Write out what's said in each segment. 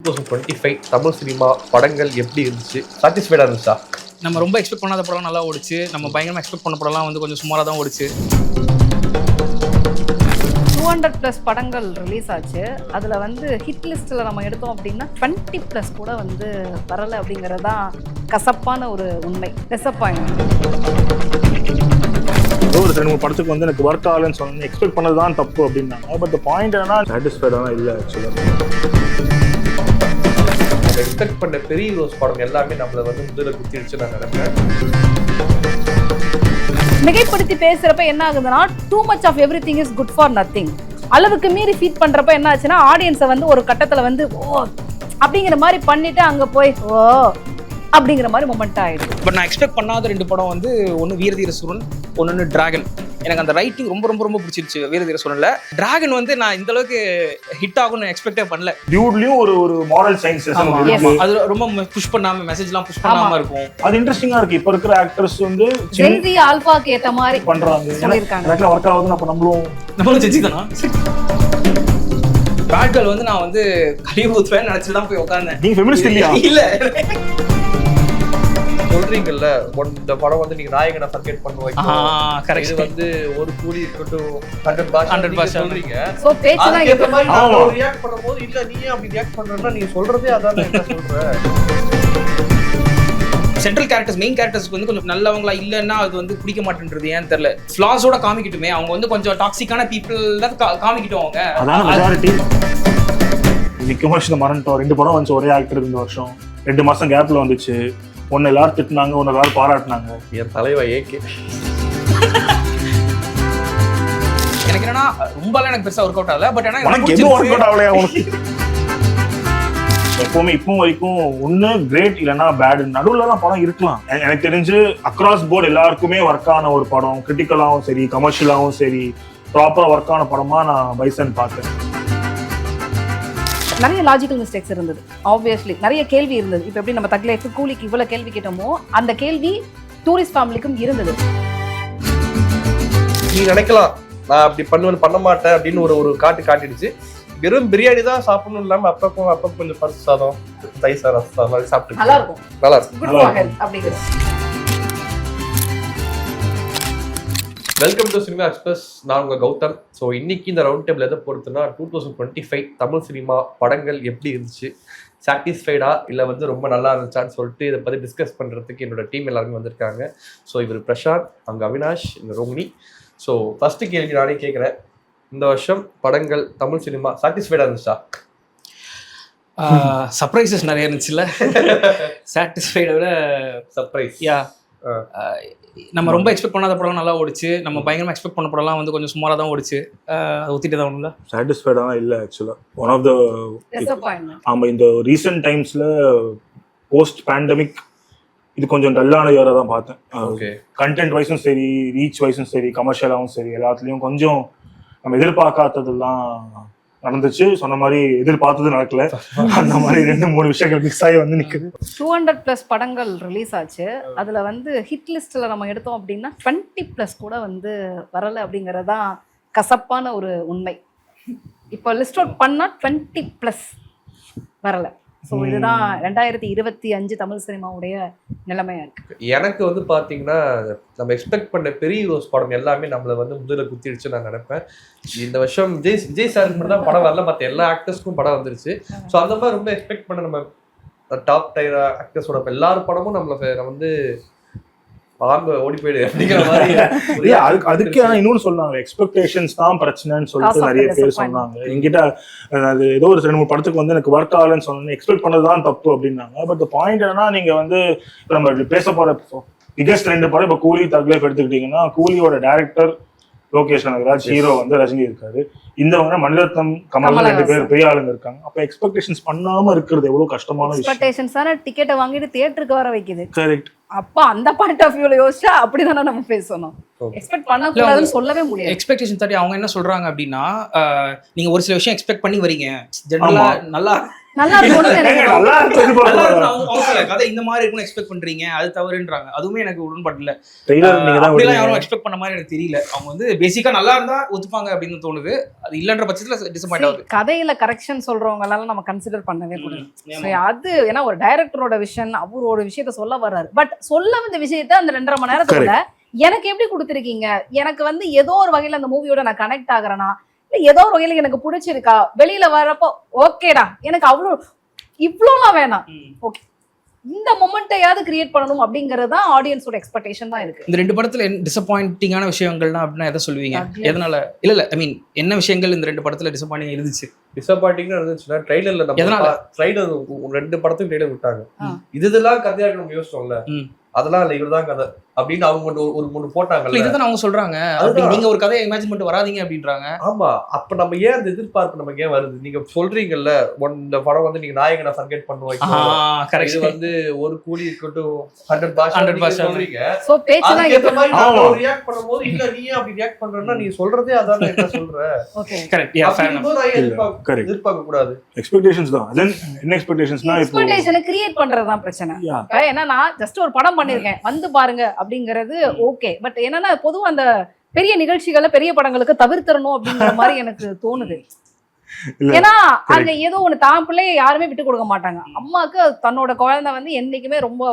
2025 Tamil cinema படங்கள் எப்படி இருந்துச்சு? சாட்டிஸ்ஃபைடா இருந்துச்சா? நம்ம ரொம்ப எக்ஸ்பெக்ட் பண்ணாத படம் நல்லா ஓடிச்சு. நம்ம பயங்கரமாக எக்ஸ்பெக்ட் பண்ண படம்லாம் வந்து கொஞ்சம் சுமாராக தான் ஓடிச்சு. 200+ படங்கள் ரிலீஸ் ஆச்சு. அதில் வந்து ஹிட் லிஸ்ட்டில் நம்ம எடுத்தோம் அப்படின்னா 20+ கூட வந்து வரலை அப்படிங்கிறது தான் கசப்பான ஒரு உண்மை. டிசப்பாயின்மெண்ட். ஒரு 2-3 படத்துக்கு வந்து எனக்கு ஒர்க் ஆகலன்னு சொன்னேன். எக்ஸ்பெக்ட் பண்ணது தான் தப்பு அப்படின்னாங்க. பட் பாயிண்ட் என்னன்னா சாட்டிஸ்ஃபைடாக இல்லை. ஆக்சுவலாக எக்ஸ்பெக்ட் பண்ண பெரிய ஹீரோஸ் படம் எல்லாமே நம்மளை வந்து முதல்ல குத்திடுச்சு நான் நினைக்கிறேன். மிகைப்படுத்தி பேசுறப்ப என்ன ஆகுதுன்னா too much of everything is good for nothing. அளவுக்கு மீறி ஃபீட் பண்றப்ப என்ன ஆச்சுன்னா ஆடியன்ஸை வந்து ஒரு கட்டத்துல வந்து ஓ அப்படிங்கிற மாதிரி பண்ணிட்டு அங்க போய் ஓ அப்படிங்கிற மாதிரி மொமெண்ட் ஆயிடுது. பட் நான் எக்ஸ்பெக்ட் பண்ணாத 2 படம் வந்து ஒன்று வீரதீர சூரன், ஒன்று டிராகன். எனக்கு அந்த ரைட்டிங் ரொம்ப ரொம்ப ரொம்ப பிடிச்சிருச்சு. வீரதீர சூரன்ல டிராகன் வந்து நான் இந்த அளவுக்கு ஹிட் ஆகும்னு எக்ஸ்பெக்டே பண்ணல. டியூட்லயும் ஒரு மாரல் சயின்ஸ் அது ரொம்ப புஷ் பண்ணாம மெசேஜ்லாம் புஷ் பண்ணாம இருக்கும். அது இன்ட்ரெஸ்டிங்கா இருக்கு. இப்ப இருக்கிற ஆக்டர்ஸ் வந்து ஜென்சி ஆல்பாக்கு ஏத்த மாதிரி பண்றாங்க. எனக்கு ஒர்க் ஆகுதுன்னு அப்ப நம்மளும் செஞ்சுதானா? பேட் கேர்ள் வந்து நான் வந்து கலிவுட் ஃபேன் நினைச்சு தான் போய் உட்கார்ந்தேன். நீங்க ஃபெமினிஸ்ட் இல்லையா? இல்ல சொல்றீங்கல்ல இந்த படம் வந்து நீங்க நாயகனை ஃபர்கெட் பண்ணுவீங்க. இது வந்து ஒரு கூலி இருக்கட்டும் 100% சொல்றீங்க. சோ பேச்சு தான் ஏத்த மாதிரி நான் ரியாக்ட் பண்ணும்போது இல்ல நீ ஏன் அப்படி ரியாக்ட் பண்றேன்னா நீங்க சொல்றதே அதான் என்ன சொல்றேன். சென்ட்ரல் கேரக்டர்ஸ் மெயின் கேரக்டர்ஸ்க்கு வந்து கொஞ்சம் நல்லவங்களா இல்லைன்னா அது வந்து பிடிக்க மாட்டேன்றது ஏன்னு தெரியல. ஃபிளாஸோட காமிக்கிட்டுமே அவங்க வந்து கொஞ்சம் டாக்ஸிக்கான பீப்புள் காமிக்கிட்டோம். அவங்க அதான் மெஜாரிட்டி. விக்ரமாதித்யன் மறந்துட்டோம். 2 படம் வந்து ஒரே ஆக்டர் இந்த வருஷம். 2 மாசம் கேப்ல வந்துச்சு. ஒன்னு எல்லாரும் திட்டினாங்க, ஒன்னு எல்லாரும் பாராட்டினாங்க. என் தலைவா ஏகே எனக்கு என்னன்னா ரொம்பலாம் எனக்கு பெருசா ஒர்க் அவுட் ஆகல. பட் ஆனா எனக்கு எதுவும் ஒர்க் அவுட் ஆகலையா உனக்கு? எப்பவுமே இப்போ வரைக்கும் ஒன்னு கிரேட் இல்லைன்னா பேட், நடுவுல தான் படம் இருக்கலாம். எனக்கு தெரிஞ்சு அக்ராஸ் போர்டு எல்லாருக்குமே ஒர்க் ஆன ஒரு படம், கிரிட்டிக்கலாவும் சரி கமர்ஷியலாவும் சரி ப்ராப்பரா ஒர்க் ஆன படமா நான் பைசன் பார்த்தேன். நிறைய லாஜிக்கல் மிஸ்டேக்ஸ் இருந்தது. ஆப்வியஸ்லி நிறைய கேள்வி இருந்தது. இப்போ எப்படி நம்ம தக் லைஃப் கூலிக்கு இவ்வளவு கேள்வி கேட்டோமோ அந்த கேள்வி டூரிஸ்ட் ஃபேமிலிக்கும் இருந்தது. நீ நினைக்கலாம் நான் அப்படி பண்ணுவேன் பண்ண மாட்டேன் அப்படின்னு ஒரு காட்டிடுச்சு. வெறும் பிரியாணி தான் சாப்பிடணும் இல்லாம அப்பப்போ கொஞ்சம் பருப்பு சாதம் தயிர் சாதம் மாதிரி சாப்பிட்டு நல்லா இருக்கும். குட் ஃபார் ஹெல்த் அப்படிங்கிறது. Welcome to cinema express. நான் உங்க கௌதம். ஸோ இன்னைக்கு இந்த ரவுண்ட் டேபிள் எதை பொறுத்துனா 2025 தமிழ் சினிமா படங்கள் எப்படி இருந்துச்சு, சாட்டிஸ்ஃபைடா இல்லை வந்து ரொம்ப நல்லா இருந்துச்சான்னு சொல்லிட்டு இதை பற்றி டிஸ்கஸ் பண்ணுறதுக்கு என்னோட டீம் எல்லாருமே வந்திருக்காங்க. ஸோ இவர் பிரசாந்த், அங்கே அவினாஷ், இங்கே ரோமினி. ஸோ ஃபர்ஸ்ட் கேள்வி நானே கேட்குறேன். இந்த வருஷம் படங்கள் தமிழ் சினிமா சாட்டிஸ்ஃபைடா இருந்துச்சா? சர்ப்ரைசஸ் நிறைய இருந்துச்சுல்ல. சாட்டிஸ்ஃபைடை விட சர்ப்ரைஸ். யா நம்ம ரொம்ப எக்ஸ்பெக்ட் பண்ணாத படம் நல்லா ஓடிச்சு. நம்ம பயங்கரமாக எக்ஸ்பெக்ட் பண்ண படம்லாம் வந்து கொஞ்சம் சுமாராக தான் ஓடிச்சு. அதை ஒத்திட்டு தான் ஒன்றும் சாட்டிஸ்ஃபைடாக இல்லை ஆக்சுவலாக. ஒன் ஆஃப் த ஆமாம் இந்த ரீசெண்ட் டைம்ஸில் போஸ்ட் பேண்டமிக் இது கொஞ்சம் டல்லான இயராக தான் பார்த்தேன். கண்டென்ட் வைஸும் சரி, ரீச் வைஸும் சரி, கமர்ஷியலாகவும் சரி, எல்லாத்துலேயும் கொஞ்சம் நம்ம எதிர்பார்க்காததெல்லாம் நடந்துச்சு. சொன்ன மாதிரி எதிர்பார்த்தது நடக்கல. அந்த மாதிரி 2-3 விஷயங்கள் மிக்ஸ் ஆகி வந்து நிற்குது. 200+ படங்கள் ரிலீஸ் ஆச்சு. அதில் வந்து ஹிட் லிஸ்ட்டில் நம்ம எடுத்தோம் அப்படின்னா 20+ கூட வந்து வரலை அப்படிங்கிறது தான் கசப்பான ஒரு உண்மை. இப்போ லிஸ்ட் அவுட் பண்ணால் 20+ வரலை. ஸோ இதுதான் 2025 தமிழ் சினிமாவுடைய நிலைமையா இருக்கு. எனக்கு வந்து பார்த்தீங்கன்னா நம்ம எக்ஸ்பெக்ட் பண்ண பெரிய ஹீரோஸ் படம் எல்லாமே நம்மளை வந்து முதல்ல குத்திடுச்சு நான் நினைப்பேன். இந்த வருஷம் விஜய் சாருக்கு மட்டும் தான் படம் வரல, மற்ற எல்லா ஆக்டர்ஸ்க்கும் படம் வந்துருச்சு. ஸோ அந்த மாதிரி ரொம்ப எக்ஸ்பெக்ட் பண்ண நம்ம டாப் டயர் ஆக்டர்ஸோட எல்லாரும் படமும் நம்மளை வந்து ஓடி போயிடு அப்படிங்கிற மாதிரி. அதுக்கு இன்னொன்னு சொன்னாங்க, எக்ஸ்பெக்டேஷன்ஸ் தான் பிரச்சனைன்னு சொல்லிட்டு நிறைய பேர் சொன்னாங்க. என்கிட்ட அது ஏதோ ஒரு 2-3 படத்துக்கு வந்து எனக்கு ஒர்க் ஆகலன்னு சொன்னேன். எக்ஸ்பெக்ட் பண்ணது தான் தப்பு அப்படின்னாங்க. பட் பாயிண்ட் என்னன்னா நீங்க வந்து நம்ம பேச போற பிகெஸ்ட் 2 படம் இப்போ கூலி தக் லைஃப் எடுத்துக்கிட்டீங்கன்னா, கூலியோட டைரக்டர் லோகேஷ் கனகராஜ், ஹீரோ வந்து ரஜினி இருக்காரு. இந்த மணிரத்னம், கமல் 2 பேர் பெரிய ஆளுங்க இருக்காங்க. அப்ப எக்ஸ்பெக்டேஷன்ஸ் பண்ணாம இருக்கிறது எவ்வளவு கஷ்டமான விஷயம். எக்ஸ்பெக்டேஷன்ஸான டிக்கெட்டை வாங்கிட்டு தியேட்டருக்கு வர வைக்குது. கரெக்ட். அப்ப அந்த பாயிண்ட் ஆஃப் வியூல யோசிச்சா அப்படிதானே நம்ம பேசணும். எக்ஸ்பெக்ட் பண்ணக்கூடாதுன்னு சொல்லவே முடியாது. எக்ஸ்பெக்டேஷன் தாண்டி அவங்க என்ன சொல்றாங்க அப்படின்னா, நீங்க ஒரு சில விஷயம் எக்ஸ்பெக்ட் பண்ணி வரீங்க. ஜெனரலா நல்லா நல்லா இருக்கும்னு நினைக்கிறேன். நல்லா இருக்கு நல்லா இருக்குன்னு அவங்க சொல்லல. கதை இந்த மாதிரி இருக்குன்னு எக்ஸ்பெக்ட் பண்றீங்க, அது தவறுன்றாங்க. அதுவுமே எனக்கு உடன்பாடு இல்ல. ட்ரெய்லர் நீங்க தான் அப்படிலாம் யாரும் எக்ஸ்பெக்ட் பண்ண மாதிரி எனக்கு தெரியல. அவங்க வந்து பேசிக்கா நல்லா இருந்தா ஒத்துப்பாங்க அப்படின்னு தோணுது. அது இல்லன்ற பட்சத்துல டிசப்பாயிண்ட் ஆகுது. கதையில கரெக்ஷன் சொல்றவங்களால நம்ம கன்சிடர் பண்ணவே கூடாது. So, அது ஏன்னா ஒரு டைரக்டரோட விஷன், அவரோட விஷயத்த சொல்ல வர்றாரு. பட் சொல்ல வந்த விஷயத்த அந்த 2.5 மணி நேரத்துக்குள்ள எனக்கு எப்படி கொடுத்துருக்கீங்க, எனக்கு வந்து ஏதோ ஒரு வகையில அந்த மூவியோட நான் கனெக்ட் ஆகுறேனா, இல்ல ஏதோ ஒரு வகையில எனக்கு பிடிச்சிருக்கா, வெளியில வரப்போ ஓகேடா எனக்கு அவ்வளோ இவ்வளோலாம் வேணாம், ஓகே இந்த மொமெண்ட்டையாவது கிரியேட் பண்ணணும் அப்படிங்கிறது தான் ஆடியன்ஸோட எக்ஸ்பெக்டேஷன் தான் இருக்கு. இந்த 2 படத்துல டிசப்பாயிண்டிங்கான விஷயங்கள்னா அப்படின்னா எதை சொல்லுவீங்க? எதனால? இல்ல ஐ மீன் என்ன விஷயங்கள் இந்த 2 படத்துல டிசப்பாயிண்டிங் இருந்துச்சு? டிசப்பாயிண்டிங்னு இருந்துச்சுன்னா ட்ரைலர்ல எதனால? ட்ரைலர் 2 படத்துக்கு ட்ரைலர் விட்டாங்க. இதெல்லாம் கதையா நம்ம யோசிச்சோம்ல, அதெல்லாம் இல்ல இவர்தான் கதை அப்படின்னு அவங்க ஒரு 3 போட்டாங்கல்ல. இதுதான் அவங்க சொல்றாங்க. நீங்க ஒரு கதையை இமேஜின் பண்ணிட்டு வராதீங்க அப்படின்றாங்க. ஆமா, அப்ப நம்ம ஏன் அந்த எதிர்பார்ப்பு நமக்கு ஏன் வருது? நீங்க சொல்றீங்கல்ல இந்த படம் வந்து நீங்க நாயகனை ஃபர்கெட் பண்ணுவாங்க, இது வந்து ஒரு கூலி இருக்கட்டும் 100 பாஷா சொல்றீங்க. சோ பேச்செல்லாம் அதுக்கேத்த மாதிரி நாம ரியாக்ட் பண்ணும்போது இல்ல நீ அப்படி ரியாக்ட் பண்றேன்னா நீ சொல்றதே அதான் என்ன சொல்ற. Okay correct. யா ஃபேர் எதிர்பார்க்க கூடாது. எக்ஸ்பெக்டேஷன்ஸ் தான். தென் என்ன எக்ஸ்பெக்டேஷன்ஸ்னா இப்போ எக்ஸ்பெக்டேஷனை கிரியேட் பண்றதுதான் பிரச்சனை. ஏன்னா நான் ஜஸ்ட் ஒரு படம் பண்ணிருக்கேன் வந்து பாருங்க அப்படிங்கிறது ஓகே. பட் என்னன்னா பொதுவா அந்த பெரிய நிகழ்ச்சிகளை பெரிய படங்களுக்கு தவிர்த்தரணும் அப்படிங்கிற மாதிரி எனக்கு தோணுது. ஏன்னா அங்க ஏதோ ஒண்ணு தான் பிள்ளைய யாருமே விட்டு கொடுக்க மாட்டாங்க. அம்மாவுக்கு தன்னோட குழந்தை வந்து என்னைக்குமே ரொம்ப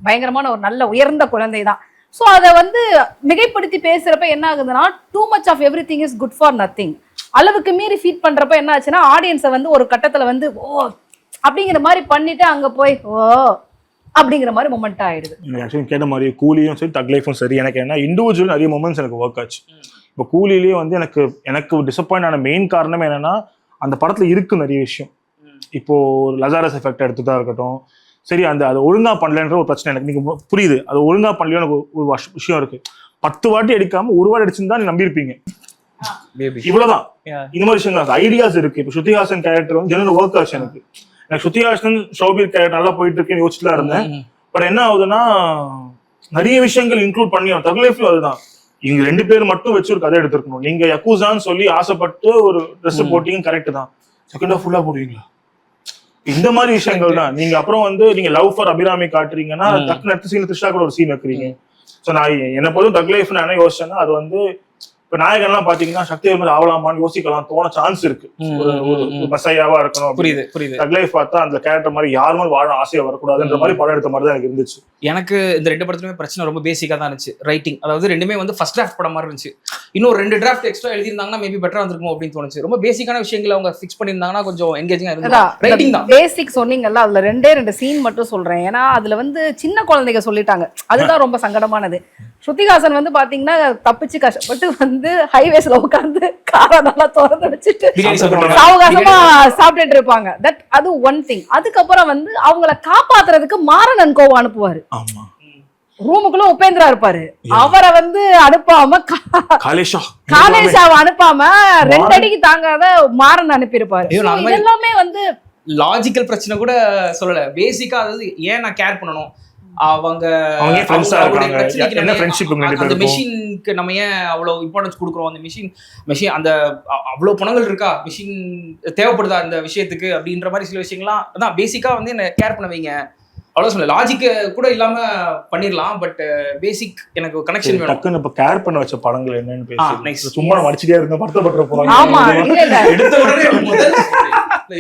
பயங்கரமான ஒரு நல்ல உயர்ந்த குழந்தை தான். ஸோ அதை வந்து மிகைப்படுத்தி பேசுறப்ப என்ன ஆகுதுன்னா too much of everything is good for nothing. அளவுக்கு மீறி ஃபீட் பண்றப்ப என்ன ஆச்சுன்னா ஆடியன்ஸை வந்து ஒரு கட்டத்துல வந்து ஓ அப்படிங்கிற மாதிரி பண்ணிட்டு அங்க போய் ஓ அப்படிங்கிற மாதிரி மொமெண்ட் ஆயிடுது. எனக்கு ஆக்சுவலி கேட்ட மாதிரி கூலியும் சரி தக் லைஃபும் சரி எனக்கு என்ன இண்டிவிஜுவல் நிறைய மொமெண்ட்ஸ் எனக்கு ஒர்க் ஆச்சு. இப்போ கூலிலேயே வந்து எனக்கு டிசப்பாயிண்ட் ஆன மெயின் காரணம் என்னன்னா அந்த படத்துல இருக்கு நிறைய விஷயம். இப்போ லசாரஸ் எஃபெக்ட் எடுத்துதான் இருக்கட்டும் சரி, அது ஒழுங்கா பண்ணலன்ற ஒரு பிரச்சனை எனக்கு நீங்க புரியுது. அது ஒழுங்கா பண்ணலையோ எனக்கு ஒரு விஷயம் இருக்கு. 10 வாட்டி அடிக்காம ஒரு வாட்டி அடிச்சுன்னு நீ நம்பியிருப்பீங்க, இவ்வளவுதான். இந்த மாதிரி விஷயங்கள் ஐடியாஸ் இருக்கு. இப்போ ஸ்ருதிஹாசன் கேரக்டர் வந்து ஜெனரல் ஒர்க் ஆச்சு. எனக்கு ஸ்ருதிஹாசன் ஷோபீர் கேரக்டர் நல்லா போயிட்டு இருக்குன்னு யோசிச்சுலாம் இருந்தேன். பட் என்ன ஆகுதுன்னா நிறைய விஷயங்கள் இன்க்ளூட் பண்ணி தக் லைஃப்ல அதுதான் இவங்க 2 பேர் மட்டும் வச்சு ஒரு கதை எடுத்திருக்கணும். நீங்க யக்கூசான்னு சொல்லி ஆசைப்பட்டு ஒரு ட்ரெஸ் போட்டீங்க கரெக்ட் தான், செகண்ட் ஹாஃப் ஃபுல்லா போடுவீங்களா? இந்த மாதிரி விஷயங்கள் தான். நீங்க அப்புறம் வந்து நீங்க லவ் ஃபார் அபிராமி காட்டுறீங்கன்னா டக்குனு அடுத்த சீன் த்ரிஷா கூட ஒரு சீன் வைக்கிறீங்க. ஸோ நான் என்ன போதும் தக் லைஃப் நான் என்ன யோசிச்சேன்னா அது வந்து இப்ப நாயகன்லாம் பாத்தீங்கன்னா சக்தி மாதிரி ஆகலாமான்னு யோசிக்கலாம் தோண சான்ஸ் இருக்கு. ஒரு மசையாவா இருக்கணும். புரியுது. தக் லைஃப் பார்த்தா அந்த கேரக்டர் மாதிரி யாருமே வாழ ஆசையா வரக்கூடாதுன்ற மாதிரி படம் எடுத்த மாதிரி தான் எனக்கு இருந்துச்சு. எனக்கு இந்த 2 படத்துலயுமே பிரச்சனை ரொம்ப பேசிக்கா தான் இருந்துச்சு. ரைட்டிங், அதாவது ரெண்டுமே வந்து ஃபர்ஸ்ட் டிராஃப்ட் படம் மாதிரி இருந்துச்சு. இன்னும் 2 டிராஃப்ட் எக்ஸ்ட்ரா எழுதிருந்தாங்கன்னா மேபி பெட்டரா இருந்திருக்கும் அப்படின்னு தோணுச்சு. ரொம்ப பேசிக்கான விஷயங்களை அவங்க ஃபிக்ஸ் பண்ணியிருந்தாங்கன்னா கொஞ்சம் என்கேஜிங்கா இருந்தது. ரைட்டிங் தான் பேசிக் சொன்னீங்கல்ல, அதுல 2 சீன் மட்டும் சொல்றேன். ஏன்னா அதுல வந்து சின்ன குழந்தைங்க சொல்லிட்டாங்க, அதுதான் ரொம்ப சங்கடமானது. ஸ்ருதிஹாசன் வந்து பாத்தீங்கன்னா தப்பிச்சு கஷ்டப்பட்டு வந்து ஹைவேஸ்ல உட்கார்ந்து காரை நல்லா திறந்து வச்சுட்டு சாவகாசமா சாப்பிட்டுட்டு இருப்பாங்க. தட் அது ஒன் திங். அதுக்கப்புறம் வந்து அவங்கள காப்பாத்துறதுக்கு மாறன் கோவா அனுப்புவாரு. ரூமுக்குள்ள உபேந்திரா இருப்பாரு, அவரை வந்து அனுப்பாம காலேஷாவை அனுப்பாம 2 அடிக்கு தாங்காத மாறன் அனுப்பியிருப்பாரு. எல்லாமே வந்து லாஜிக்கல் பிரச்சனை கூட சொல்லல. பேசிக்கா அதாவது ஏன் நான் கேர் பண்ணணும், அவங்க அந்த மெஷினுக்கு நம்ம ஏன் அவ்வளவு இம்பார்ட்டன்ஸ் கொடுக்குறோம், அந்த மெஷின் அந்த அவ்வளவு பணங்கள் இருக்கா, மெஷின் தேவைப்படுதா அந்த விஷயத்துக்கு அப்படின்ற மாதிரி சில விஷயங்கள்லாம் அதான் பேசிக்கா வந்து என்ன கேர் பண்ண வைங்க அவ்வளவு சொல்ல. லாஜிக் கூட இல்லாம பண்ணிடலாம், பட் பேசிக் எனக்கு கனெக்ஷன் வேணும். டக்குன்னு இப்ப கேர் பண்ண வச்ச படங்கள் என்னன்னு பேசி சும்மா மடிச்சிட்டே இருந்த படுத்தப்பட்ட போறாங்க. ஆமா எடுத்த உடனே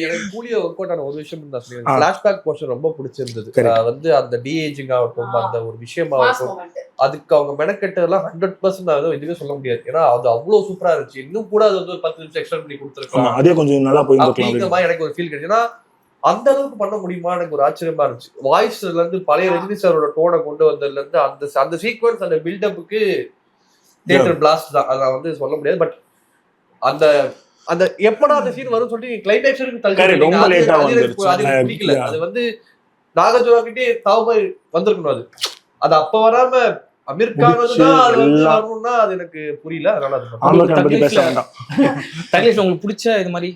எனக்கு கூலிய ஒர்க் அவுட் ஆன ஒரு விஷயம் தான் சொல்லுங்க. ஃபிளாஷ்பேக் போர்ஷன் ரொம்ப பிடிச்சிருந்தது. வந்து அந்த டிஏஜிங் ஆகட்டும், அந்த ஒரு விஷயமாகட்டும், அதுக்கு அவங்க மெனக்கெட்டதெல்லாம் 100% எதுவுமே சொல்ல முடியாது. ஏன்னா அது அவ்வளவு சூப்பரா இருந்துச்சு. இன்னும் கூட அது வந்து ஒரு 10 நிமிஷம் எக்ஸ்டெண்ட் பண்ணி கொடுத்துருக்கலாம், அதே கொஞ்சம் நல்லா போயிருக்கலாம். எனக்கு ஒரு ஃபீல் கிடைச்சுன்னா அந்த அளவுக்கு பண்ண முடியுமா எனக்கு ஒரு ஆச்சரியமா இருந்துச்சு. வாய்ஸ்ல இருந்து பழைய ரஜினி சாரோட டோனை கொண்டு வந்ததுல இருந்து அந்த சீக்வன்ஸ் அந்த பில்டப்புக்கு தியேட்டர் பிளாஸ்ட் தான். அதை வந்து சொல்ல முடியாது. பட் அந்த அந்த எப்படா அந்த சீன் வரும் சொல்லிட்டு கிளைமேக்ஸ் பிடிக்கல. அது வந்து நாகார்ஜுனா கிட்டே தாவமாய் வந்திருக்கணும். அது அப்ப வராம அமீர் கான் வரணும்னா அது எனக்கு புரியல. அதனால உங்களுக்கு பிடிச்ச இது மாதிரி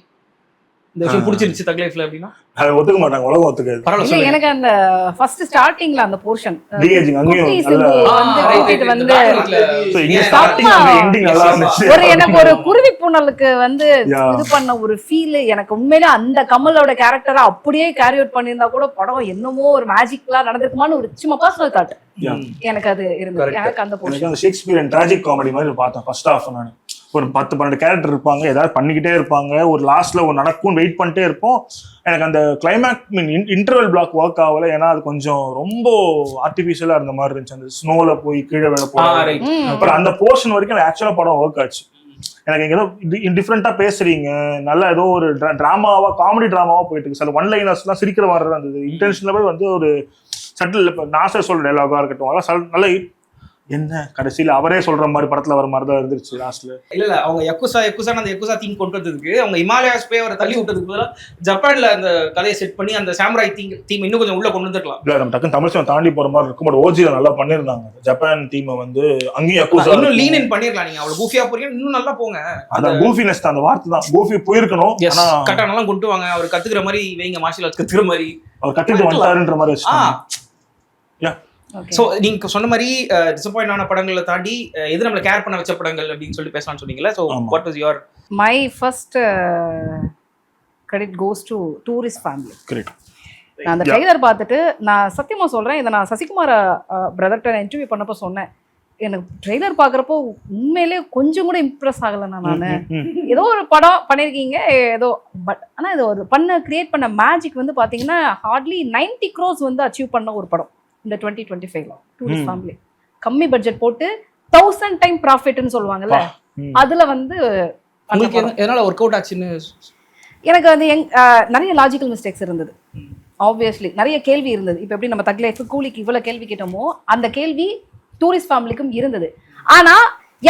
இந்த விஷயம் பிடிச்சிருச்சு தக் லைஃப்ல அப்படின்னா அதை ஒத்துக்க மாட்டாங்க, உலகம் ஒத்துக்காது. இல்ல பரவாயில்ல எனக்கு அந்த ஃபர்ஸ்ட் ஸ்டார்டிங்ல அந்த போர்ஷன் De-aging அங்கேயும் நல்ல கூட்டிட்டு வந்து So, இங்க starting அந்த ending நல்லா இருந்துச்சு. ஒரு எனக்கு ஒரு குருவி பூனலுக்கு வந்து Yeah. இது பண்ண ஒரு ஃபீல் எனக்கு உண்மையிலே அந்த கமலோட கேரக்டரை அப்படியே கேரி அவுட் பண்ணியிருந்தா கூட படம் என்னமோ ஒரு மேஜிக்லாம் நடந்திருக்குமான்னு ஒரு சும்மா பர்சனல் தாட் Yeah. எனக்கு அது இருந்தது. Correct. எனக்கு அந்த எனக்கு போர்ஷன் அந்த ஷேக்ஸ்பியர் ட்ராஜிக் காமெடி மாதிரி பார்த்தேன் ஃபர்ஸ்ட் ஹாஃப். நான் ஒரு 10-12 கேரக்டர் இருப்பாங்க, ஏதாவது பண்ணிக்கிட்டே இருப்பாங்க, ஒரு லாஸ்ட்ல ஒரு நடக்கும் வெயிட் பண்ணிட்டே இருப்போம். எனக்கு அந்த கிளைமேக்ஸ் இன்டர்வல் பிளாக் ஒர்க் ஆகல, ஏன்னா அது கொஞ்சம் ரொம்ப ஆர்டிஃபிஷியலா இருந்த மாதிரி இருந்துச்சு. அந்த ஸ்னோல போய் கீழே விழ போறாங்க. அப்புறம் அந்த போர்ஷன் வரைக்கும் ஆக்சுவலா படம் ஒர்க் ஆச்சு. எனக்கு இங்க ஏதோ டிஃப்ரெண்டா பேசுறீங்க, நல்லா ஏதோ ஒரு டிராமாவா காமெடி டிராமாவா போயிட்டு இருக்கு. சில ஒன் லைனர்ஸ்லாம் சிரிக்கிற மாதிரி தான் இருந்தது. இன்டென்ஷனலாவே வந்து ஒரு சட்டில் இப்போ நாசர் சொல்ற டைலாகா இருக்கட்டும், அதெல்லாம் நல்ல என்ன கடைசியில் அவரே சொல்ற மாதிரி படத்துல வர மாதிரி தான் இருந்துச்சு லாஸ்ட்ல. இல்ல அவங்க யக்குசா அந்த யக்குசா தீம் கொண்டு வந்ததுக்கு அவங்க ஹிமாலயாஸ் போய் அவரை தள்ளி விட்டதுக்கு பதிலா ஜப்பான்ல அந்த கதையை செட் பண்ணி அந்த சாமுராய் தீம் இன்னும் கொஞ்சம் உள்ள கொண்டு வந்துருக்கலாம். இல்ல நம்ம டக்குன்னு தமிழ் சினிமா தாண்டி போற மாதிரி இருக்கும். பட் ஓஜில நல்லா பண்ணிருந்தாங்க ஜப்பான் டீமை வந்து. அங்கேயும் யக்குசா இன்னும் லீன் இன் பண்ணிரலாம். நீங்க அவ்வளவு கூஃபியா போறீங்க, இன்னும் நல்லா போங்க. அந்த கூஃபினஸ் தான், அந்த வார்த்தை தான், கூஃபி போயிருக்கணும். ஆனா கட்டானெல்லாம் கொண்டு வாங்க, அவர் கத்துக்கிற மாதிரி வைங்க, மார்ஷல் ஆர்ட்ஸ் கத்துக்கிற மாதிரி அவர் கத்துக்கிட்டு வந்துட்டாருன்ற மாதிரி வச்சுட்டாங்க. சோ நீங்க சொன்ன மாதிரி டிசப்பாயிண்ட் ஆன படங்களை தாண்டி எது நம்மள கேர் பண்ண வச்ச படங்கள் அப்படின்னு சொல்லி பேசலாம்னு சொன்னீங்கல்ல. So what was your my first credit goes to tourist family. Correct. நான் அந்த ட்ரெய்லர் பார்த்துட்டு நான் சத்தியமா சொல்றேன், இதை நான் சசிகுமார் பிரதர்கிட்ட இன்டர்வியூ பண்ணப்போ சொன்னேன், எனக்கு ட்ரெய்லர் பார்க்குறப்போ உண்மையிலே கொஞ்சம் கூட இம்ப்ரெஸ் ஆகலை. நான் ஏதோ ஒரு படம் பண்ணியிருக்கீங்க ஏதோ, பட் ஆனால் இது ஒரு கிரியேட் பண்ண மேஜிக் வந்து பார்த்தீங்கன்னா ஹார்ட்லி 90 crores வந்து அச்சீவ் பண்ண ஒரு படம் இந்த 2025 டூரிஸ்ட் ஃபேமிலி. கம்மி பட்ஜெட் போட்டு 1000 டைம் ப்ராஃபிட்னு சொல்லுவாங்கல்ல, அதுல வந்து உங்களுக்கு எதனால ஒர்க் அவுட் ஆச்சுன்னு எனக்கு அது நிறைய லாஜிக்கல் மிஸ்டேக்ஸ் இருந்தது. ஆப்வியஸ்லி நிறைய கேள்வி இருந்தது. இப்போ எப்படி நம்ம தக் லைஃப் கூலிக்கு இவ்வளவு கேள்வி கேட்டோமோ அந்த கேள்வி டூரிஸ்ட் ஃபேமிலிக்கும் இருந்தது. ஆனா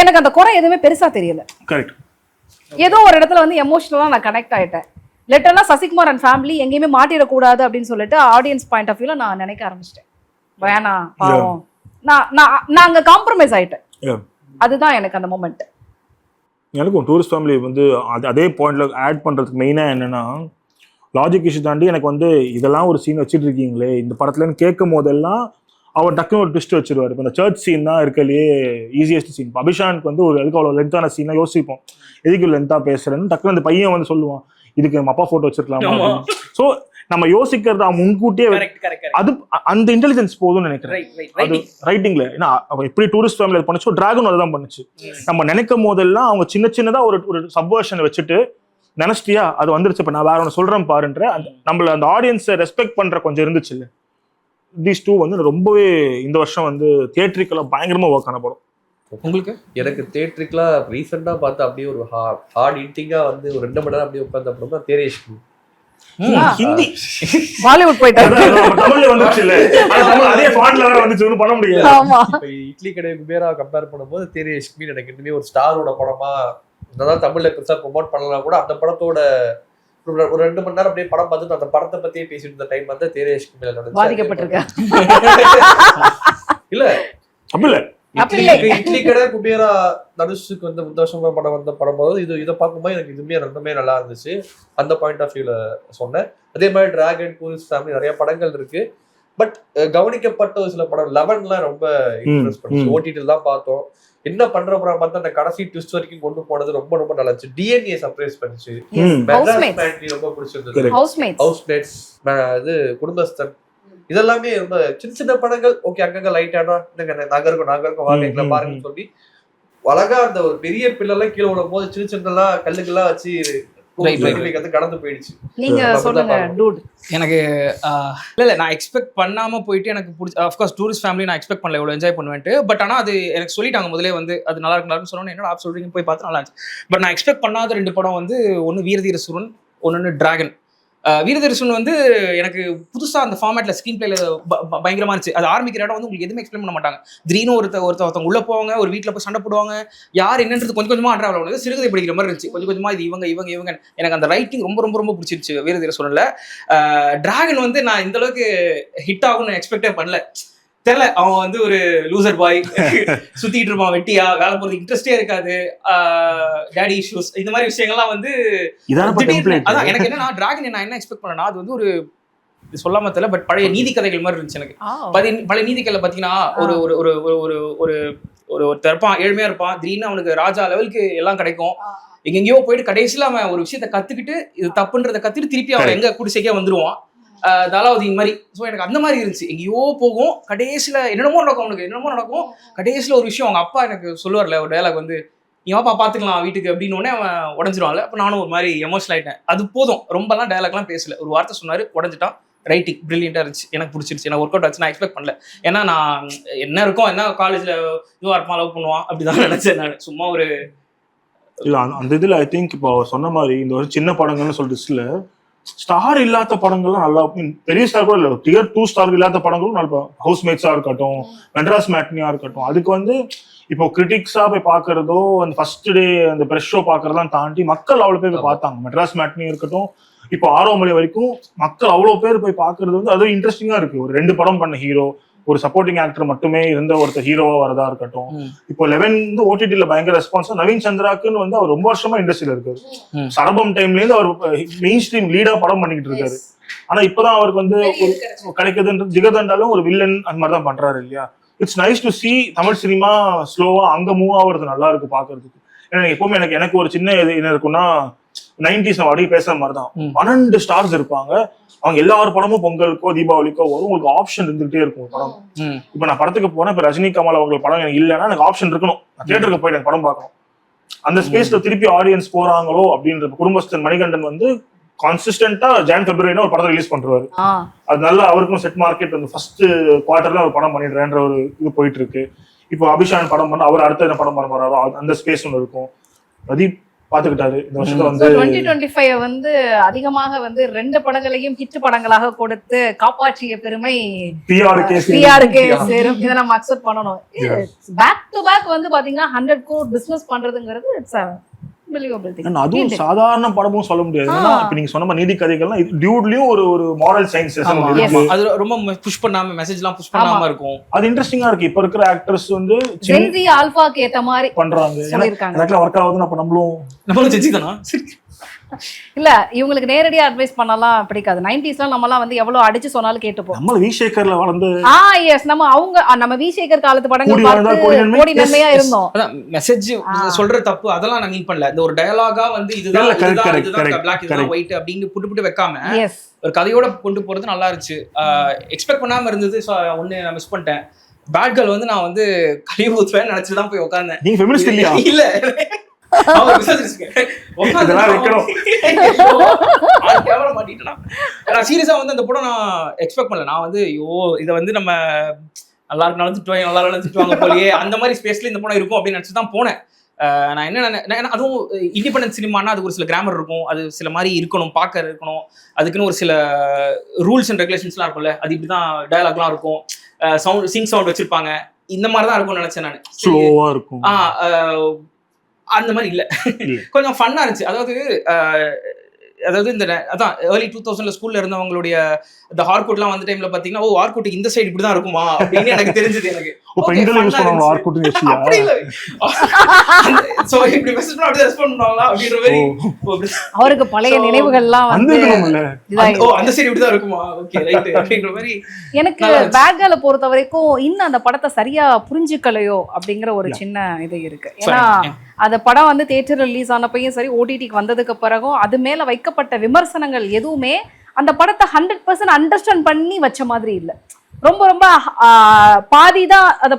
எனக்கு அந்த குறை எதுவுமே பெருசா தெரியல. கரெக்ட். ஏதோ ஒரு இடத்துல வந்து எமோஷனலா நான் கனெக்ட் ஆயிட்டேன். லெட்டர்னா சசிகுமார் அண்ட் ஃபேமிலி எங்கேயுமே மாட்டிடக்கூடாது அப்படின்னு சொல்லிட்டு ஆடியன்ஸ் பாயிண்ட் ஆஃப் வியூல நான் நினைக்க ஆரம்பிச்சிட்டேன். வேணாம் பாவம், நான் அங்க காம்ப்ரமைஸ் ஆயிட்டேன். அதுதான் எனக்கு அந்த மொமெண்ட். எனக்கும் டூரிஸ்ட் ஃபேமிலி வந்து அதே பாயிண்ட்ல ஆட் பண்றதுக்கு மெயினா என்னன்னா லாஜிக் இஷ்யூ தாண்டி எனக்கு வந்து இதெல்லாம் ஒரு சீன் வச்சுட்டு இருக்கீங்களே இந்த படத்துலன்னு கேட்கும் போதெல்லாம் அவர் டக்குன்னு ஒரு ட்விஸ்ட் வச்சிருவாரு. இப்போ இந்த சர்ச் சீன் தான் இருக்கலையே ஈஸியஸ்ட் சீன். அபிஷானுக்கு வந்து ஒரு அதுக்கு அவ்வளோ லென்த்தான சீனாக யோசிப்போம், எதுக்கு லென்த்தா பேசுறேன்னு. டக்குன்னு அந்த பையன் வந்து சொல்லுவான், இதுக்கு நம்ம அப்பா போட்டோ வச்சிருக்கலாமா. ஸோ நம்ம யோசிக்கிறது அவன் முன்கூட்டியே அது அந்த இன்டெலிஜென்ஸ் போதும்னு நினைக்கிறேன். அது ரைட்டிங்ல ஏன்னா அவன் எப்படி டூரிஸ்ட் ஃபேமிலி பண்ணுச்சோ டிராகன் அதுதான் பண்ணுச்சு. நம்ம நினைக்கும் போதெல்லாம் அவங்க சின்ன சின்னதா ஒரு சப்வர்ஷனை வச்சுட்டு நினைச்சிட்டியா அது வந்துருச்சு, இப்ப நான் வேற ஒன்று சொல்றேன் பாருன்ற நம்மள அந்த ஆடியன்ஸை ரெஸ்பெக்ட் பண்ற கொஞ்சம் இருந்துச்சு இல்லை. தீஸ் டூ வந்து ரொம்பவே இந்த வருஷம் வந்து தியேட்ரிக்கலா பயங்கரமா ஒர்க் ஆன படம். உங்களுக்கு எனக்கு தியேட்ரிக்கலா ரீசெண்டா பார்த்து அப்படியே ஒரு ஹார்ட் ஹிட்டிங்கா வந்து ஒரு 2 மணி நேரம் அப்படியே உட்கார்ந்த படம் தான் தேரேஷ்மி. ஹிந்தி பாலிவுட் போயிட்டாரு, தமிழ்ல வந்துச்சு இல்ல, அதே ஃபாண்ட்ல வேற வந்துச்சு, ஒன்றும் பண்ண முடியாது. இப்ப இட்லி கடை குபேரா கம்பேர் பண்ணும்போது தேரேஷ்மி எனக்கு இன்னுமே ஒரு ஸ்டாரோட படமா, அதான் தமிழ்ல பெருசா ப்ரொமோட் பண்ணலாம் கூட அந்த படத்தோட ஒரு 2 மணி நேரம் அப்படியே படம் பார்த்துட்டு அந்த படத்தை பத்தியே பேசிட்டு இருந்த டைம் வந்து தேரேஷ்மி மேல பாதிக்கப்பட்டிருக்கேன். இல்ல அப்படி இல்ல, இட்லி கடை குபேரா தனுஷுக்கு வந்து முந்தவசமா படம் வந்த படம் போது இதை பார்க்கும்போது எனக்கு இதுவுமே ரெண்டுமே நல்லா இருந்துச்சு. அந்த பாயிண்ட் ஆஃப் வியூல சொன்னேன். அதே மாதிரி டிராகன், டூரிஸ்ட் ஃபேமிலி நிறைய படங்கள் இருக்கு. பட் கவனிக்கப்பட்ட ஒரு சில படம் 11 ரொம்ப இன்ட்ரெஸ்ட் பண்ணுச்சு. ஓடிடில தான் பார்த்தோம். என்ன பண்ற படம் பார்த்தா அந்த கடைசி ட்விஸ்ட் வரைக்கும் கொண்டு போனது ரொம்ப ரொம்ப நல்லா இருந்துச்சு. டிஎன்ஏ சர்ப்ரைஸ் பண்ணிச்சு. ரொம்ப பிடிச்சிருந்தது. ஹவுஸ்மேட்ஸ், இது குடும்பஸ்தன், இதெல்லாமே ரொம்ப சின்ன சின்ன படங்கள். ஓகே அங்கங்க லைட்டானா நாங்க இருக்கோம் வாங்க பாருங்கன்னு சொல்லி அழகா அந்த ஒரு பெரிய பிள்ளை கீழே விடும் போது சின்ன சின்னலாம் கல்லுக்கெல்லாம் வச்சு கடந்து போயிடுச்சு. நீங்க சொல்லுங்க டூட். எனக்கு இல்ல நான் எக்ஸ்பெக்ட் பண்ணாம போயிட்டு எனக்கு பிடிச்ச அஃப்கோர்ஸ் டூரிஸ்ட் ஃபேமிலி நான் எக்ஸ்பெக்ட் பண்ணல இவ்வளவு என்ஜாய் பண்ணுவேன்ட்டு. பட் ஆனா அது எனக்கு சொல்லிட்டாங்க முதலே வந்து அது நல்லா இருக்குன்னு சொன்னோன்னு என்னடா ஆப் சொல்றீங்க போய் பார்த்து நல்லா இருந்துச்சு. பட் நான் எக்ஸ்பெக்ட் பண்ணாத 2 படம் வந்து ஒன்னு வீரதீர சூரன், ஒன்னு டிராகன். வீரதீர சூரன் வந்து எனக்கு புதுசா அந்த ஃபார்மேட்ல ஸ்கிரீன் பிளேல பயங்கரமா இருந்துச்சு. அது ஆரம்பிக்கிற இடம் வந்து உங்களுக்கு எதுவுமே எக்ஸ்பிளைன் பண்ண மாட்டாங்க. திடீர்னு ஒருத்தவங்க உள்ள போவாங்க, ஒரு வீட்டுல போய் சண்டை போடுவாங்க, யார் என்னன்றது கொஞ்சம் கொஞ்சமா அட்ராவல் ஆகுது. சிறுகதை படிக்கிற மாதிரி இருந்துச்சு. கொஞ்சம் கொஞ்சமா இது இவங்க எனக்கு அந்த ரைட்டிங் ரொம்ப ரொம்ப ரொம்ப பிடிச்சிருச்சு வீரதீர சூரன்ல. டிராகன் வந்து நான் இந்த அளவுக்கு ஹிட் ஆகும்னு எக்ஸ்பெக்டே பண்ணல. தெரியல, அவன் வந்து ஒரு லூசர் பாய், சுத்திட்டு இருப்பான் வெட்டியா, வேலை போறது இன்ட்ரெஸ்டே இருக்காது, டேடி இஷ்யூஸ், இந்த மாதிரி விஷயங்கள்லாம் வந்து அதான் எனக்கு என்னன்னா டிராகன் நான் என்ன எக்ஸ்பெக்ட் பண்ணேன்னா அது வந்து ஒரு சொல்லாம தெரியல, பட் பழைய நீதி கதைகள் மாதிரி இருந்துச்சு எனக்கு. பழைய நீதி கதையில பாத்தீங்கன்னா ஒரு ஒரு ஒரு ஒரு ஒரு ஒருத்தர் இருப்பான், ஏழ்மையா இருப்பான், திடீர்னு அவனுக்கு ராஜா லெவலுக்கு எல்லாம் கிடைக்கும், எங்கெங்கயோ போயிட்டு கடைசியில அவன் ஒரு விஷயத்த கத்துக்கிட்டு இது தப்புன்றதை கத்துட்டு திருப்பி அவன் எங்க குடிசைக்கே வந்துருவான், தாலாவதியின் மாதிரி. ஸோ எனக்கு அந்த மாதிரி இருந்துச்சு, எங்கேயோ போகும், கடைசியில என்னென்னமோ நடக்கும், அவனுக்கு என்னென்னமோ நடக்கும், கடைசியில ஒரு விஷயம் அவங்க அப்பா எனக்கு சொல்லுவார்ல ஒரு டயலாக் வந்து, நீ வாப்பா பாத்துக்கலாம் வீட்டுக்கு அப்படின்னு உடனே அவன் உடஞ்சிருவான்ல. அப்போ நானும் ஒரு மாதிரி எமோஷனல் ஆயிட்டேன். அது போதும், ரொம்பலாம் டயலாக்லாம் பேசல, ஒரு வார்த்தை சொன்னாரு, உடஞ்சிட்டான். ரைட்டிங் பிரில்லியண்டா இருந்துச்சு, எனக்கு பிடிச்சிருச்சு, எனக்கு ஒர்க் அவுட் ஆச்சு, நான் எக்ஸ்பெக்ட் பண்ணல. ஏன்னா நான் என்ன இருக்கும், என்ன காலேஜ்ல இதுவா இருப்பான், லவ் பண்ணுவான் அப்படிதான் நினைச்சேன் நான். சும்மா ஒரு இல்ல அந்த இதுல ஐ திங்க் இப்போ சொன்ன மாதிரி இந்த ஒரு சின்ன படங்கள்னு சொல்லிட்டு ஸ்டார் இல்லாத படங்கள்லாம் நல்லா, பெரிய ஸ்டார் கூட இல்லை, டியர் 2 ஸ்டார் இல்லாத படங்களும் நல்லா, ஹவுஸ் மேட்ஸா இருக்கட்டும், மெட்ராஸ் மேட்னியா இருக்கட்டும், அதுக்கு வந்து இப்போ கிரிட்டிக்ஸா போய் பாக்குறதோ அந்த ஃபர்ஸ்ட் டே அந்த பிரஷ் ஷோ பாக்குறதான் தாண்டி மக்கள் அவ்வளவு பேர் போய் பார்த்தாங்க. மெட்ராஸ் மேட்னி இருக்கட்டும், இப்போ 6 மணி வரைக்கும் மக்கள் அவ்வளவு பேர் போய் பாக்குறது வந்து அது இன்ட்ரெஸ்டிங்கா இருக்கு. ஒரு 2 படம் பண்ண ஹீரோ, ஒரு சப்போர்ட்டிங் ஆக்டர் மட்டுமே இருந்த ஒருத்தர் ஹீரோவா வரதா இருக்கட்டும். இப்போ 11 வந்து ஓடிடில பயங்கர ரெஸ்பான்ஸ். நவீன் சந்திராக்குன்னு வந்து அவர் ரொம்ப வருஷமா இண்டஸ்ட்ரியில இருக்காரு. சரபம் டைம்ல இருந்து அவர் மெயின் ஸ்ட்ரீம் லீடா படம் பண்ணிக்கிட்டு இருக்காரு. ஆனா இப்பதான் அவருக்கு வந்து கிடைக்குதுன்றது, ஜிகதண்டாலும் ஒரு வில்லன் அந்த மாதிரி தான் பண்றாரு இல்லையா. It's nice to C Tamil cinema ஸ்லோவா அங்க மூவ் ஆகுறது நல்லா இருக்கு பாக்குறதுக்கு. ஏன்னா எப்பவுமே எனக்கு ஒரு சின்ன இது என்ன இருக்குன்னா, 90s நம்ம அடிக்கடி பேசுற மாதிரிதான் 12 ஸ்டார்ஸ் இருப்பாங்க, அவங்க எல்லாரும் படமும் பொங்கலுக்கோ தீபாவளிக்கோ வரும், உங்களுக்கு ஆப்ஷன் இருந்துகிட்டே இருக்கும் படம். இப்ப நான் படத்துக்கு போனேன், இப்ப ரஜினி கமல் அவங்க படம் எனக்கு இல்லைன்னா எனக்கு ஆப்ஷன் இருக்கணும், நான் தியேட்டருக்கு போயிட்டு எனக்கு படம் பார்க்கணும். அந்த ஸ்பேஸ்ல திருப்பி ஆடியன்ஸ் போறாங்களோ அப்படின்ற குடும்பஸ்தன் மணிகண்டன் வந்து கான்சிஸ்டன்டா ஜான் பிப்ரவரினா ஒரு படத்தை ரிலீஸ் பண்றாரு. அது நல்லா அவருக்கும் செட் மார்க்கெட் வந்து ஃபர்ஸ்ட் குவார்டர்ல ஒரு படம் பண்ணிடுறேன்ற ஒரு இது போயிட்டு இருக்கு. இப்போ அபிஷான் படம் பண்ண அவர் அடுத்த என்ன படம் பண்ண போறாரோ அந்த ஸ்பேஸ் ஒன்று இருக்கும். பிரதீப் பாத்துக்கிட்டாரு இந்த வருஷத்துல வந்து 2025 வந்து அதிகமாக வந்து 2 படங்களையும் ஹிட் படங்களாக கொடுத்து காப்பாற்றிய பெருமை பிஆர்கே சேரும். இதை நம்ம அக்செப்ட் பண்ணணும். பேக் டு பேக் வந்து பாத்தீங்கன்னா 100 crore பிசினஸ் பண்றதுங்கிறது இட்ஸ் அதுவும் சாதாரண படமும் சொல்ல முடியாது. இப்ப நீங்க சொன்ன நீதி கதைகள்லாம் டியூட்லயும் ஒரு மாரல் சயின்ஸ் அது ரொம்ப புஷ் பண்ணாம மெசேஜ்லாம் புஷ் பண்ணாம இருக்கும். அது இன்ட்ரெஸ்டிங்கா இருக்கு. இப்ப இருக்கிற ஆக்டர்ஸ் வந்து ஜென்சி ஆல்பாக்கு ஏத்த மாதிரி பண்றாங்க. எனக்கு ஒர்க் ஆகுதுன்னு அப்ப நம்மளும் செஞ்சுதானா இல்ல, இவங்களுக்கு நேரடியா அட்வைஸ் பண்ணலாம் பிடிக்காது. 90sல நம்மலாம் வந்து எவ்வளவு அடிச்சு சொன்னாலும் கேட்டுப்போம். நம்ம வி சேகர்ல வளர்ந்து எஸ் நம்ம வி சேகர் காலத்து படங்கள் பார்த்து கோடி நன்மையா இருந்தோம். அதான் மெசேஜ் சொல்ற தப்பு அதெல்லாம் நான் மீன் பண்ணல. இந்த ஒரு டயலாகா வந்து இதுதான் பிளாக் இதுதான் ஒயிட் அப்படின்னு புட்டு வைக்காம ஒரு கதையோட கொண்டு போறது நல்லா இருந்துச்சு. எக்ஸ்பெக்ட் பண்ணாம இருந்தது. ஒண்ணு நான் மிஸ் பண்ணிட்டேன். பேட் கேர்ள் வந்து நான் வந்து கழிவு ஊத்துவேன் நினைச்சுட்டு தான் போய் உட்கார்ந்தேன். நீங்க ஃபெமினிஸ்ட் இல்லையா? இல்ல சீரியஸா வந்து அந்த படம் நான் எக்ஸ்பெக்ட் பண்ணல. நான் வந்து இதை வந்து நம்ம நல்லா திட்டுவாங்க நல்லா திட்டுவாங்க போலயே அந்த மாதிரி ஸ்பேஸ்ல இந்த படம் இருக்கும் அப்படின்னு நினைச்சு தான் போனேன். நான் என்ன அதுவும் இண்டிபெண்டன்ட் சினிமானா அது ஒரு சில கிராமர் இருக்கும், அது சில மாதிரி இருக்கணும், பார்க்க இருக்கணும், அதுக்குன்னு ஒரு சில ரூல்ஸ் அண்ட் ரெகுலேஷன்ஸ்லாம் இருக்கும்ல, அது இப்படிதான் டயலாக்லாம் இருக்கும், சவுண்ட் சிங் சவுண்ட் வச்சிருப்பாங்க, இந்த மாதிரி தான் இருக்கும்னு நினைச்சேன் நான். ஸ்லோவா இருக்கும். அந்த மாதிரி இல்ல, கொஞ்சம் ஃபன்னா இருந்துச்சு. அதாவது இந்த அதான் ஏர்லி 2000ல ஸ்கூல்ல இருந்தவங்களுடைய இந்த ஹார்கோட்லாம் வந்த டைம்ல பாத்தீங்கன்னா ஹார்கோட் இந்த சைடு இப்படிதான் இருக்குமா அப்படின்னு எனக்கு தெரிஞ்சது. எனக்கு அவருக்கு பழைய நினைவுகள்லாம் வந்து அந்த சைடு இப்படிதான் இருக்குமா, ஓகே ரைட் அப்படிங்கிற மாதிரி. எனக்கு பேட் கேர்ளை பொறுத்த வரைக்கும் இன்னும் அந்த படத்தை சரியா புரிஞ்சுக்கலையோ அப்படிங்கிற ஒரு சின்ன இது இருக்கு. ஏன்னா அந்த படம் வந்து தியேட்டர் ரிலீஸ் ஆனப்பையும் சரி, ஓடிடிக்கு வந்ததுக்கு பிறகும் அது மேல வைக்கப்பட்ட விமர்சனங்கள் எதுவுமே அந்த படத்தை 100% அண்டர்ஸ்டாண்ட் பண்ணி வச்ச மாதிரி இல்லை. ரொம்ப ரொம்ப பாதிதான் அதை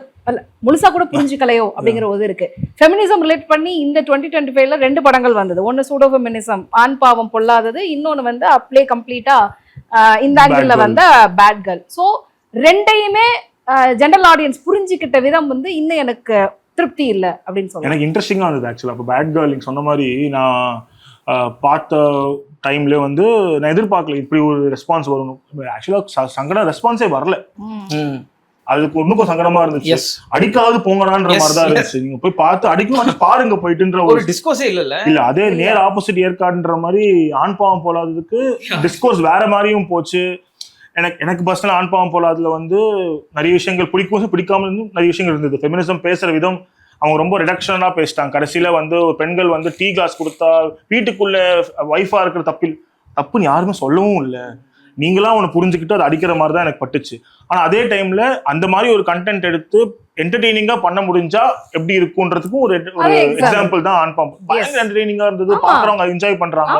முழுசா கூட புரிஞ்சுக்கலையோ அப்படிங்கிற ஒரு இருக்கு. ஃபெமினிசம் ரிலேட் பண்ணி இந்த 2025ல 2 படங்கள் வந்தது. ஒன்னு சூடோ ஃபெமினிசம் ஆண் பாவம் பொல்லாதது, இன்னொன்னு வந்து அப்ளே கம்ப்ளீட்டா இந்த ஆங்கிள் வந்த பேட் கேர்ள். ஸோ 2யுமே ஜெனரல் ஆடியன்ஸ் புரிஞ்சுக்கிட்ட விதம் வந்து இன்னும் எனக்கு திருப்தி இல்லை அப்படின்னு சொல்லுவேன். எனக்கு இன்ட்ரெஸ்டிங்கா இருந்தது ஆக்சுவலா. இப்போ பேட் கேர்ள் நீங்க சொன்ன மாதிரி நான் பார்த்த டைம்ல வந்து நான் எதிர்பார்க்கல இப்படி ஒரு ரெஸ்பான்ஸ் வரணும். ஆக்சுவலா சங்கட ரெஸ்பான்ஸே வரல. அதுக்கு ஒண்ணுக்கும் சங்கடமா இருந்துச்சு. அடிக்காவது போங்கடான்ற மாதிரி தான் இருந்துச்சு. நீங்க போய் பார்த்து அடிக்கணும் பாருங்க போயிட்டுன்ற ஒரு டிஸ்கோர்ஸே இல்ல. அதே நேர் ஆப்போசிட் ஏற்காடுன்ற மாதிரி ஆண் பாவம் போலாததுக்கு டிஸ்கோர்ஸ் வேற மாதிரியும் போச்சு. எனக்கு பர்சனல் ஆண் பாவம் போல அதுல வந்து நிறைய விஷயங்கள் பிடிக்கும் பிடிக்காம நிறைய விஷயங்கள் இருந்தது. ஃபெமினிசம் பேசுற விதம் அவங்க ரொம்ப ரிடக்ஷனா பேசிட்டாங்க. கடைசியில வந்து பெண்கள் வந்து டீ கிளாஸ் கொடுத்தா வீட்டுக்குள்ள வைஃபா இருக்கிற தப்புன்னு யாருமே சொல்லவும் இல்லை. நீங்களா அவனை புரிஞ்சுக்கிட்டு அதை அடிக்கிற மாதிரி தான் எனக்கு பட்டுச்சு. ஆனா அதே டைம்ல அந்த மாதிரி ஒரு கண்டென்ட் எடுத்து என்டர்டெய்னிங்கா பண்ண முடிஞ்சா எப்படி இருக்குன்றதுக்கும் ஒரு எக்ஸாம்பிள் தான் ஆண் பாவம். பயங்கர என்டர்டெய்னிங்கா இருந்தது, பாக்குறவங்க என்ஜாய் பண்றாங்க.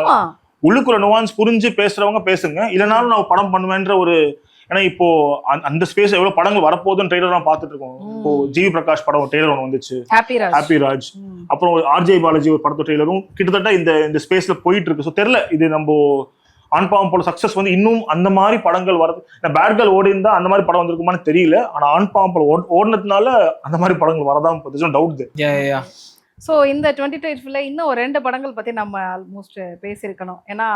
உள்ளுக்குள்ள நுவான்ஸ் புரிஞ்சு பேசுறவங்க பேசுங்க, இல்லைனாலும் நான் படம் பண்ணுவேன்ற ஒரு, ஏன்னா இப்போ அந்த ஸ்பேஸ் எவ்வளவு படங்கள் வரப்போகுதுன்னு ட்ரெய்லர் தான் பாத்துட்டு இருக்கோம். இப்போ ஜிவி பிரகாஷ் படம் ட்ரெய்லர் ஒன்று வந்துச்சு, ஹாப்பி ராஜ். அப்புறம் ஆர்ஜே பாலாஜி ஒரு படத்து ட்ரெய்லரும் கிட்டத்தட்ட இந்த ஸ்பேஸ்ல போயிட்டு இருக்கு. ஸோ தெரியல இது நம்ம ஆண் பாவம் போல சக்சஸ் வந்து இன்னும் அந்த மாதிரி படங்கள் வரது. பேட் கேர்ள் ஓடி இருந்தா அந்த மாதிரி படம் வந்திருக்குமான்னு தெரியல. ஆனா ஆண் பாவம் போல ஓடினதுனால அந்த மாதிரி படங்கள் வரதான் டவுட். ஸோ இந்த 2025 இன்னும் ஒரு 2 படங்கள் பற்றி நம்ம ஆல்மோஸ்ட் பேசியிருக்கணும். ஏன்னா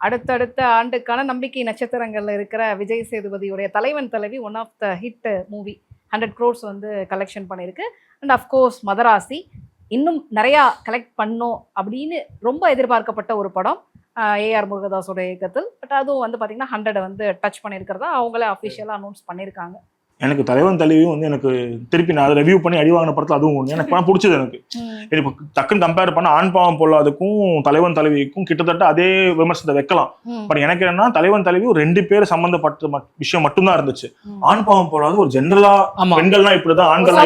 அடுத்தடுத்த ஆண்டுக்கான நம்பிக்கை நட்சத்திரங்கள்ல இருக்கிற விஜய் சேதுபதியுடைய Thalaivan Thalaivi one of the hit movie 100 crores வந்து கலெக்ஷன் பண்ணியிருக்கு. அண்ட் அஃப்கோர்ஸ் மதராசி இன்னும் நிறையா கலெக்ட் பண்ணும் அப்படின்னு ரொம்ப எதிர்பார்க்கப்பட்ட ஒரு படம் ஏஆர் முருகதாஸோட இயக்கத்தில். பட் அதுவும் வந்து பார்த்தீங்கன்னா 100 வந்து டச் பண்ணியிருக்கிறதா அவங்களே அஃபிஷியலாக அனௌன்ஸ் பண்ணியிருக்காங்க. எனக்கு தலைவன் தலைவியும் வந்து எனக்கு திருப்பி நான் அதை ரிவ்யூ பண்ணி அடிவாங்கின படத்தில் அதுவும் ஒன்று எனக்கு படம் பிடிச்சது. எனக்கு இப்போ டக்குன்னு கம்பேர் பண்ண ஆண் பாவம் போல அதுக்கும் தலைவன் தலைவிக்கும் கிட்டத்தட்ட அதே விமர்சனத்தை வைக்கலாம். பட் எனக்கு என்னன்னா தலைவன் தலைவி 2 பேர் சம்பந்தப்பட்ட விஷயம் மட்டும்தான் இருந்துச்சு. ஆண் பாவம் போலாது ஒரு ஜென்ரலா பெண்கள்லாம் இப்படிதான், ஆண்கள்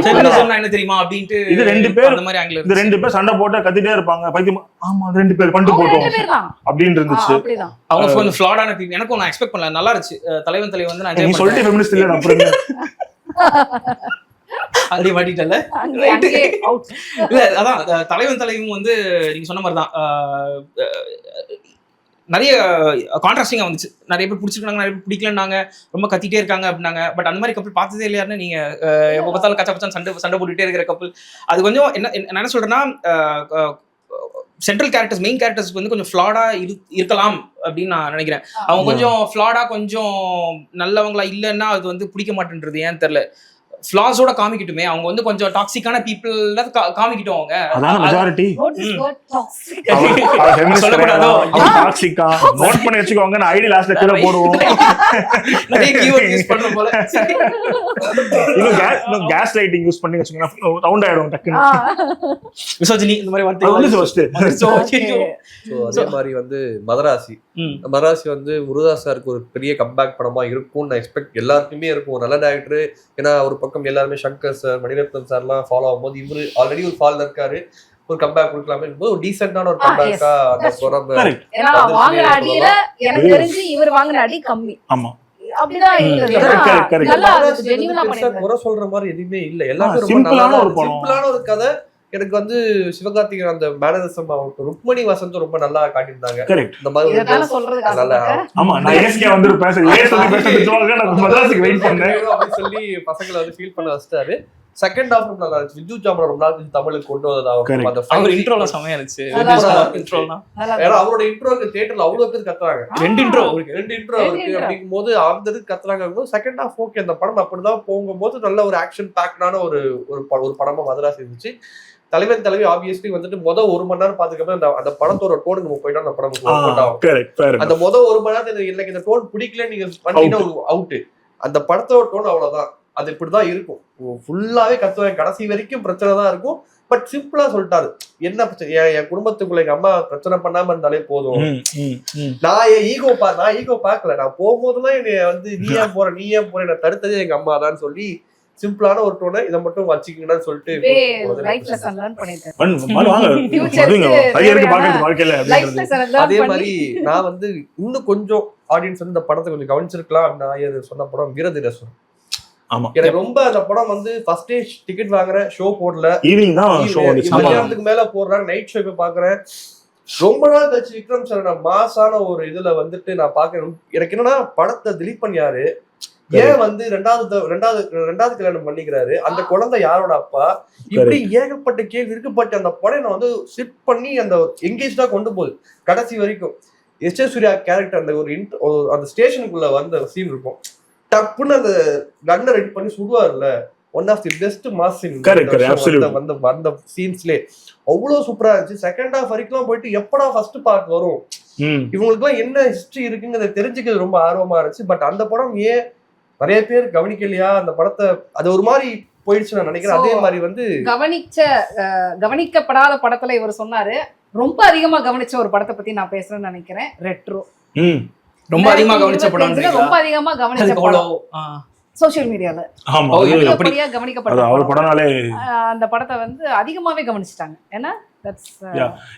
என்ன தெரியுமா அப்படின்ட்டு இது 2 பேர் இந்த 2 பேர் சண்டை போட்டு கத்திட்டே இருப்பாங்க. பைத்தியம், ஆமா 2 பேர் பண்ணிட்டு போட்டோம் அப்படின்னு இருந்துச்சு. அவங்க கொஞ்சம் ஃப்ளாடான பீப்பிள். எனக்கு நான் எக்ஸ்பெக்ட் பண்ணல, நல்லா இருந்துச்சு. தலைவன் தலைவி வந்து நான் நீ சொல்லிட்டு ஃபெமினிஸ்ட் இல்ல அப்புறம் அப்படி மாட்டிட்டல. இல்ல அதான் தலைவன் தலைவும் வந்து நீங்க சொன்ன மாதிரிதான் நிறைய கான்ட்ராஸ்டிங்கா வந்துச்சு. நிறைய பேர் பிடிச்சிருக்காங்க, நிறைய பேர் பிடிக்கலன்னாங்க, ரொம்ப கத்திட்டே இருக்காங்க அப்படின்னாங்க. பட் அந்த மாதிரி கப்பல் பார்த்ததே இல்லையாருன்னு நீங்க எப்போ பார்த்தாலும் கச்சா பச்சான் சண்டை போட்டுட்டே இருக்கிற கப்பல். அது கொஞ்சம் என்ன சொல்றேன்னா சென்ட்ரல் கேரக்டர்ஸ் மெயின் கேரக்டர்ஸ்க்கு வந்து கொஞ்சம் ஃப்ளாடா இருக்கலாம் அப்படின்னு நான் நினைக்கிறேன். அவங்க கொஞ்சம் ஃப்ளாடா கொஞ்சம் நல்லவங்களா இல்லைன்னா அது வந்து பிடிக்க மாட்டேன்றது ஏன்னு தெரியல. ஃப்ளாஸோட காமிக்கட்டுமே, அவங்க வந்து கொஞ்சம் டாக்ஸிக்கான பீப்புள் காமிக்கிட்டோம். அவங்க அதான் மெஜாரிட்டி சொல்லக்கூடாதோ டாக்ஸிக்கா நோட் பண்ணி வச்சுக்கோங்க. நான் ஐடி லாஸ்ட்ல கீழ போடுவோம். நிறைய கீவேர்ட் யூஸ் பண்ற போல. இன்னும் கேஸ் லைட்டிங் யூஸ் பண்ணி வச்சுக்கோங்க, ரவுண்ட் ஆயிடும் டக்குன்னு. மிசோஜினி இந்த மாதிரி வார்த்தை வந்து அதே மாதிரி வந்து மதராசி வந்து முருகதாஸ் சாருக்கு ஒரு பெரிய கம்பேக் படமா இருக்கும்னு நான் எக்ஸ்பெக்ட். எல்லாருக்குமே இருக்கும், நல்ல டைரக்டர். ஏன்னா ஒரு பக்கம் எல்லாருமே சங்கர் சார், மணிரத்னம் சார்லாம் ஃபாலோ ஆகும்போது இவரு ஆல்ரெடி ஒரு ஃபால்ல இருக்காரு, ஒரு கம்பேக் கொடுக்கலாமே இருக்கும்போது ஒரு டீசென்டான ஒரு கம்பேக்கா அந்த படம். எனக்கு தெரிஞ்சு இவர் வாங்குன அடி கம்மி. ஆமா குறை சொல்ற மாதிரி எதுவுமே இல்ல. எல்லாரும் சிம்பிளான ஒரு கதை. எனக்கு வந்து சிவகார்த்திகேயன் அந்த மேனரிசம் ஆகட்டும், ருக்மணி வசந்த் ரொம்ப நல்லா காட்டியிருந்தாங்க. இந்த மாதிரி சொல்லி பசங்களை வந்து ஃபீல் பண்ண வச்சிட்டாரு. செகண்ட் ஹாஃப் நல்லா இருந்துச்சு. விஜு ஜாமரா ரொம்ப நாள் தமிழுக்கு கொண்டு வந்ததாகும். அந்த இன்ட்ரோல செமையா இருந்துச்சு. ஏன்னா அவரோட இன்ட்ரோக்கு தியேட்டர்ல அவ்வளவு பேர் கத்துறாங்க. 2 இன்ட்ரோ இருக்கு அப்படிங்கும் போது அந்த இதுக்கு கத்துறாங்க. செகண்ட் ஹாஃப் ஓகே, அந்த படம் அப்படிதான் போகும்போது நல்ல ஒரு ஆக்ஷன் பேக்டான ஒரு படமா மதராசி இருந்துச்சு. தலைவன் தலைவி ஆப்வியஸ்லி வந்துட்டு 1 மணி நேரம் பாத்துக்கப்ப அந்த படத்தோட டோன் நம்ம போயிட்டா அந்த படம் அந்த 1 மணி நேரத்துல எனக்கு இந்த டோன் பிடிக்கல நீங்க பண்ணீங்கன்னா அவுட். அந்த படத்தோட டோன் அவ்வளவுதான், அது இப்படிதான் இருக்கும். ஃபுல்லாவே கத்துவேன், கடைசி வரைக்கும் பிரச்சனை தான் இருக்கும். பட் சிம்பிளா சொல்லிட்டாரு, என்ன பிரச்சனை, என் குடும்பத்துக்குள்ள எங்க அம்மா பிரச்சனை பண்ணாம இருந்தாலே போதும். நான் ஈகோ பாக்கல, நான் போகும்போதுதான் என்னை வந்து நீ ஏன் போற என்ன தடுத்ததே எங்க அம்மா தான் சொல்லி சிம்பிளான ஒரு டோனை இதை மட்டும் வச்சுக்கீங்கன்னு சொல்லிட்டு அதே மாதிரி நான் வந்து இன்னும் கொஞ்சம் ஆடியன்ஸ் வந்து இந்த படத்தை கொஞ்சம் கவனிச்சிருக்கலாம். நான் சொன்ன படம் வீரதீரேஸ்வரன். எனக்கு ரொம்ப அந்த படம் வந்து ஃபர்ஸ்ட் டே டிக்கெட் வாங்குறேன், ஷோ போடல, மதியானத்துக்கு மேல போடுறேன், நைட் ஷோ போய் பாக்குறேன். ரொம்ப நாள் கழிச்சு விக்ரம் சார் மாசான ஒரு இதுல வந்துட்டு நான் பாக்குறேன். எனக்கு என்னன்னா படத்தை திலீப் பண்ணியாரு ஏன் வந்து ரெண்டாவது கல்யாணம் பண்ணிக்கிறாரு, அந்த குழந்தை யாரோட அப்பா, இப்படி ஏகப்பட்ட கேள்வி இருக்கு. பட் அந்த படம் வந்து சிட் பண்ணி அந்த எங்கேஜ்டா கொண்டு போகுது கடைசி வரைக்கும். எஸ்.ஏ. சூர்யா கேரக்டர் அந்த அந்த ஸ்டேஷனுக்குள்ள வந்த சீன் இருக்கும், டப்புன்னு அந்த கன்னை ரெடி பண்ணி சுடுவார்ல, one of the best mass scene அந்த சீன்ஸ்லேயே அவ்வளவு சூப்பரா இருந்துச்சு. செகண்ட் ஹாஃப் வரைக்கும் போயிட்டு எப்படா ஃபர்ஸ்ட் பார்ட் வரும் இவங்களுக்கு எல்லாம் என்ன ஹிஸ்டரி இருக்குங்கிறத தெரிஞ்சுக்கிறது ரொம்ப ஆர்வமா இருந்துச்சு. பட் அந்த படம் ஏன் நிறைய பேர் கவனிக்கலையா அந்த படத்தை, அது ஒரு மாதிரி போயிடுச்சு நான் நினைக்கிறேன். அதே மாதிரி வந்து கவனிக்கப்படாத படத்துல இவர் சொன்னாரு. ரொம்ப அதிகமா கவனிச்ச ஒரு படத்தை பத்தி நான் பேசுறேன்னு நினைக்கிறேன், ரெட்ரோ. ரொம்ப அதிகமா கவனிச்ச படம், ரொம்ப அதிகமா கவனிச்ச படம் சோசியல் மீடியால கவனிக்கப்பட்ட அந்த படத்தை வந்து அதிகமாவே கவனிச்சுட்டாங்க. ஏன்னா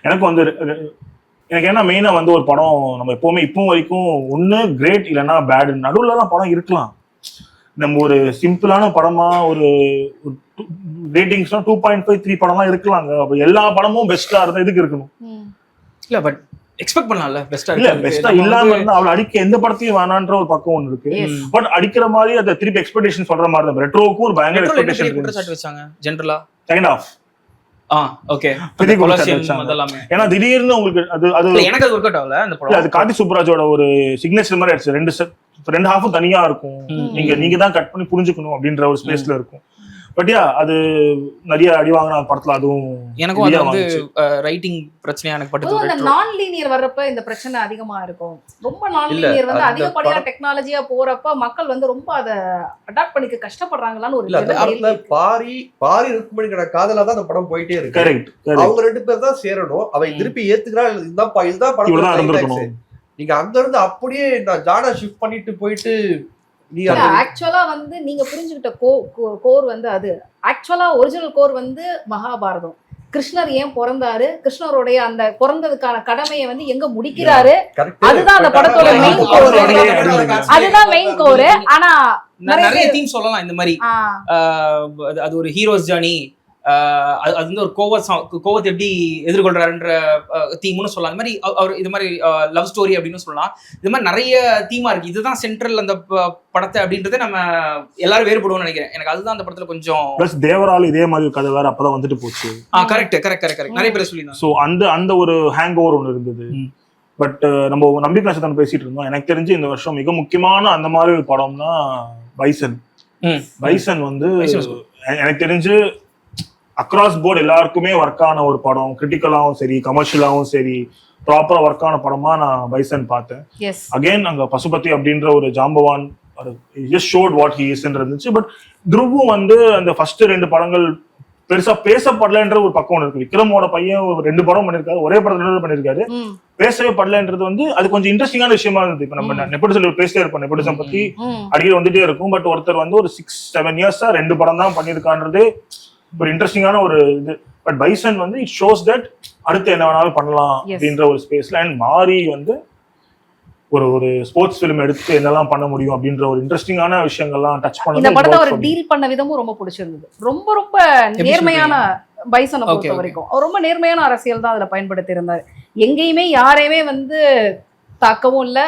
எனக்கு வந்து எனக்கு என்ன மெயினா வந்து ஒரு படம் நம்ம எப்பவுமே இப்போ வரைக்கும் ஒண்ணு கிரேட் இல்லைன்னா பேட், நடுவுலலாம் படம் இருக்கலாம். நம்ம ஒரு சிம்பிளான படமா ஒரு ரேட்டிங்ஸ்லாம் 2.5 3 படம்லாம் இருக்கலாங்க. அப்ப எல்லா படமும் பெஸ்டா இருந்தா எதுக்கு இருக்கணும்? இல்ல பட் எக்ஸ்பெக்ட் பண்ணலாம்ல பெஸ்டா இல்ல பெஸ்டா இல்லாம இருந்தா அவளை அடிக்க எந்த படத்தையும் வேணான்ற ஒரு பக்கம் ஒன்று இருக்கு. பட் அடிக்கிற மாதிரி அதை திருப்பி எக்ஸ்பெக்டேஷன் சொல்ற மாதிரி தான் ரெட்ரோவுக்கும் ஒரு பயங்கர எக்ஸ்பெக்டேஷன் குற்றச்சாட்டு வச்சாங்க ஜெனரலா கைண்ட் ஆஃப். ஓகே பெரிய குற்றச்சாட்டு அதெல்லாமே. ஏன்னா திடீர்னு உங்களுக்கு அது எனக்கு அது ஒர்க் அவுட் ஆகல அந்த படம். அது கார்த்தி சுப்ராஜோட ஒரு சிக்னேச்சர் மாதிரி ஆயிடுச்சு. ரெண்டு ஹாஃபும் தனியா இருக்கும், நீங்க தான் கட் பண்ணி புரிஞ்சுக்கணும் அப்படின்ற ஒரு ஸ்பேஸ்ல இருக்கும். பட் அது நிறைய அடி வாங்கின படத்துல அதுவும் எனக்கும் அது வந்து ரைட்டிங் பிரச்சனையா எனக்கு பட்டது. அந்த நான் லீனியர் வர்றப்ப இந்த பிரச்சனை அதிகமா இருக்கும். ரொம்ப நான் லீனியர் வந்து அதிகப்படியா டெக்னாலஜியா போறப்ப மக்கள் வந்து ரொம்ப அதை அடாப்ட் பண்ணிக்க கஷ்டப்படுறாங்களான்னு ஒரு பாரி ருக்மணியோட காதலா தான் அந்த படம் போயிட்டே இருக்கு. கரெக்ட். அவங்க ரெண்டு பேர் தான் சேரணும். அவ திருப்பி ஏத்துக்கிறா, இதுதான் படம். நீங்க அங்க இருந்து அப்படியே நான் ஜானா ஷிஃப்ட் பண்ணிட்டு போயிட்டு ஆக்சுவலா வந்து நீங்க புரிஞ்சுக்கிட்ட கோர் வந்து அது ஆக்சுவலா ஒரிஜினல் கோர் வந்து மகாபாரதம். கிருஷ்ணர் ஏன் பிறந்தாரு, கிருஷ்ணருடைய அந்த பிறந்ததுக்கான கடமையை வந்து எங்க முடிக்கிறாரு, அதுதான் அந்த படத்தோட மெயின் கோர். அதுதான் மெயின் கோர். ஆனா நிறைய தீம் சொல்லலாம் இந்த மாதிரி. அது ஒரு ஹீரோஸ் ஜர்னி, அது வந்து ஒரு கோவத்தை எப்படி எதிர்கொள்றாருன்ற தீம்னு சொல்லலாம். அது மாதிரி அவர் இது மாதிரி லவ் ஸ்டோரி அப்படின்னு சொல்லலாம். இது மாதிரி நிறைய தீமா இருக்கு. இதுதான் சென்ட்ரல் அந்த படத்தை அப்படின்றத நம்ம எல்லாரும் வேறுபடுவோம்னு நினைக்கிறேன். எனக்கு அதுதான் அந்த படத்துல கொஞ்சம் தேவரால் இதே மாதிரி கதை வேற அப்பதான் வந்துட்டு போச்சு. கரெக்ட் நிறைய பேர் சொல்லியிருந்தாங்க. ஸோ அந்த ஒரு ஹேங் ஓவர் ஒன்று இருந்தது. பட் நம்ம நம்பிக்கை நட்சத்திரம் பேசிட்டு இருந்தோம். எனக்கு தெரிஞ்சு இந்த வருஷம் மிக முக்கியமான அந்த மாதிரி ஒரு படம்னா பைசன் வந்து எனக்கு தெரிஞ்சு அக்ராஸ் போர்டு எல்லாருக்குமே ஒர்க் ஆன ஒரு படம். கிரிட்டிக்கலாவும் சரி, கமர்ஷியலாவும் சரி, ப்ராப்பரா ஒர்க் ஆன படமா நான் பைசன் பார்த்தேன். அகைன் அங்க பசுபதி அப்படின்ற ஒரு ஜாம்பவான் ஜஸ்ட் ஷோட் வாட் ஹி இஸ்ன்னு இருந்துச்சு. பட் துருவும் வந்து அந்த ஃபர்ஸ்ட் 2 படங்கள் பெருசா பேசப்படலன்ற ஒரு பக்கம் ஒன்று இருக்கு. விக்ரமோட பையன் ஒரு 2 படம் பண்ணிருக்காரு, ஒரே படத்துல பண்ணிருக்காரு. பேசவே படலன்றது வந்து அது கொஞ்சம் இன்ட்ரெஸ்டிங்கான விஷயமா இருந்தது. இப்ப நம்ம நெப்போட்டிசம் பேசிட்டே இருப்போம், நெப்போட்டிசம் பத்தி அடிக்கடி வந்துட்டே இருக்கும். பட் ஒருத்தர் வந்து ஒரு 6-7 இயர்ஸா 2 படம் தான் பண்ணிருக்கான்றது ஒரு இன்ட்ரெஸ்டிங்கான ஒரு இது. பட் பைசன் வந்து இட் ஷோஸ் தட் அடுத்து என்ன வேணாலும் பண்ணலாம் அப்படின்ற ஒரு ஸ்பேஸ்ல. அண்ட் மாரி வந்து ஒரு ஸ்போர்ட்ஸ் ஃபிலிம் எடுத்து என்னெல்லாம் பண்ண முடியும் அப்படின்ற ஒரு இன்ட்ரெஸ்டிங்கான விஷயங்கள்லாம் டச் பண்ணி இந்த படத்தை அவர் டீல் பண்ண விதமும் ரொம்ப பிடிச்சிருந்தது. ரொம்ப ரொம்ப நேர்மையான பைசனை பொறுத்த வரைக்கும் அவர் ரொம்ப நேர்மையான அரசியல் தான் அதுல பயன்படுத்தி இருந்தார். எங்கேயுமே யாரையுமே வந்து தாக்கவும் இல்லை,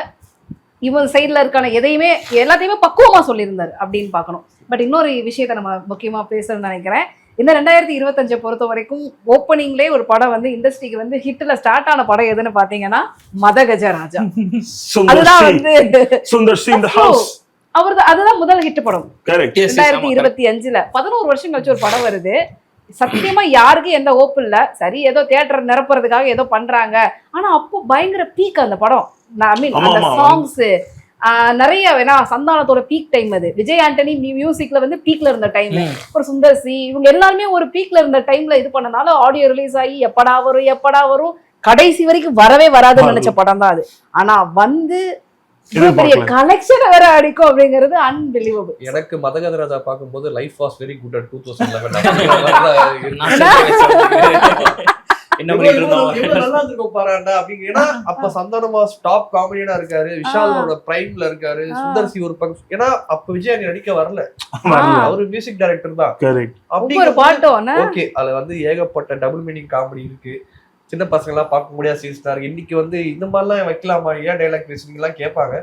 இவன் சைட்ல இருக்கான எதையுமே எல்லாத்தையுமே பக்குவமா சொல்லியிருந்தாரு அப்படின்னு பார்க்கணும். பட் இன்னொரு விஷயத்த நம்ம முக்கியமா பேசணும்னு நினைக்கிறேன். இந்த 2025 பொறுத்த வரைக்கும் ஓப்பனிங்லேயே ஒரு படம் வந்து இண்டஸ்ட்ரிக்கு வந்து ஹிட்ல ஸ்டார்ட் ஆன படம் எதுன்னு பாத்தீங்கன்னா மதகஜராஜா. அதுதான் வந்து அதுதான் முதல் ஹிட் படம் 2025. 11 வருஷம் கழிச்சு ஒரு படம் வருது. சத்தியமா யாருக்கும் எந்த ஓப்பு இல்ல. சரி, ஏதோ தியேட்டர் நிரப்புறதுக்காக ஏதோ பண்றாங்க. ஆனா அப்போ பயங்கர பீக் அந்த படம். அந்த சாங்ஸ் நிறைய வேணா சந்தானத்தோட பீக் டைம் அது. விஜய் ஆண்டனி மியூசிக்ல வந்து பீக்ல இருந்த டைம். ஒரு சுந்தர்சி இவங்க எல்லாருமே ஒரு பீக்ல இருந்த டைம்ல இது பண்ணனால ஆடியோ ரிலீஸ் ஆகி எப்படா வரும் கடைசி வரைக்கும் வரவே வராதுன்னு நினைச்ச படம் தான் அது. ஆனா வந்து பெரிய கலெக்ஷன் வேற அடிக்கும் அப்படிங்கிறது அன்பிலீவபிள். எனக்கு மதகஜராஜா பார்க்கும்போது life was very good at 2011. என்ன நல்லா இருக்கும் பாராண்டா அப்படின்னா அப்ப சந்தானமா டாப் காமெடியனா இருக்காரு, விஷாலோட பிரைம்ல இருக்காரு, சுந்தர்சி ஒரு பக்கம். ஏன்னா அப்ப விஜய் நடிக்க வரல, அவரு மியூசிக் டைரக்டர் தான். ஓகே, அதுல வந்து ஏகப்பட்ட டபுள் மீனிங் காமெடி இருக்கு. சின்ன பசங்க எல்லாம் பார்க்க முடியாத சீன்ஸ் தான் இருக்கு. இன்னைக்கு வந்து இந்த மாதிரிலாம் வைக்கலாமா, ஏன் டைலாக் பேசுறீங்க எல்லாம் கேட்பாங்க.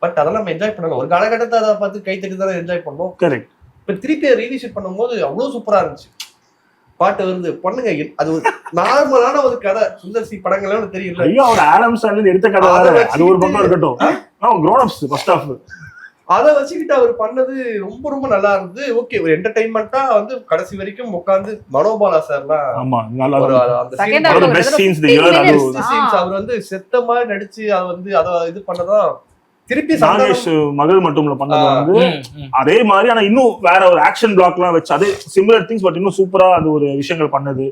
பட் அதெல்லாம் நம்ம என்ஜாய் பண்ணலாம். ஒரு காலகட்டத்தை அதை பார்த்து கை தட்டி தான் என்ஜாய் பண்ணோம். இப்ப திருப்பி ரீவிசிட் பண்ணும்போது அவ்வளவு சூப்பரா இருந்துச்சு. பாட்டு வந்து பண்ணுங்க, அது ஒரு நார்மலான ஒரு கதை. சுந்தர்சி படங்கள் தெரியல, அவர் ஆடம் சாண்ட்லர் எடுத்த கதை அது ஒரு பக்கம் இருக்கட்டும். grown ups first half அதை வச்சுக்கிட்டு அவர் பண்ணது ரொம்ப ரொம்ப நல்லா இருந்தது. ஓகே, ஒரு என்டர்டைன்மெண்டா வந்து கடைசி வரைக்கும் உட்காந்து மனோபாலா சார்லாம் ஆமா நல்லா ஒரு இருந்தது. அந்த Second scene half the best scenes the year அது scenes அவர் வந்து செத்த மாதிரி நடிச்சு அதை வந்து அதை இது பண்ணதான் திருப்பி நாகேஷ் மகள் மட்டும்ல பண்ணது வந்து அதே மாதிரி. ஆனா இன்னும் வேற ஒரு ஆக்ஷன் பிளாக் எல்லாம் வச்சு அதே சிமிலர் திங்ஸ் பட் இன்னும் சூப்பரா அது ஒரு விஷயங்கள் பண்ணது.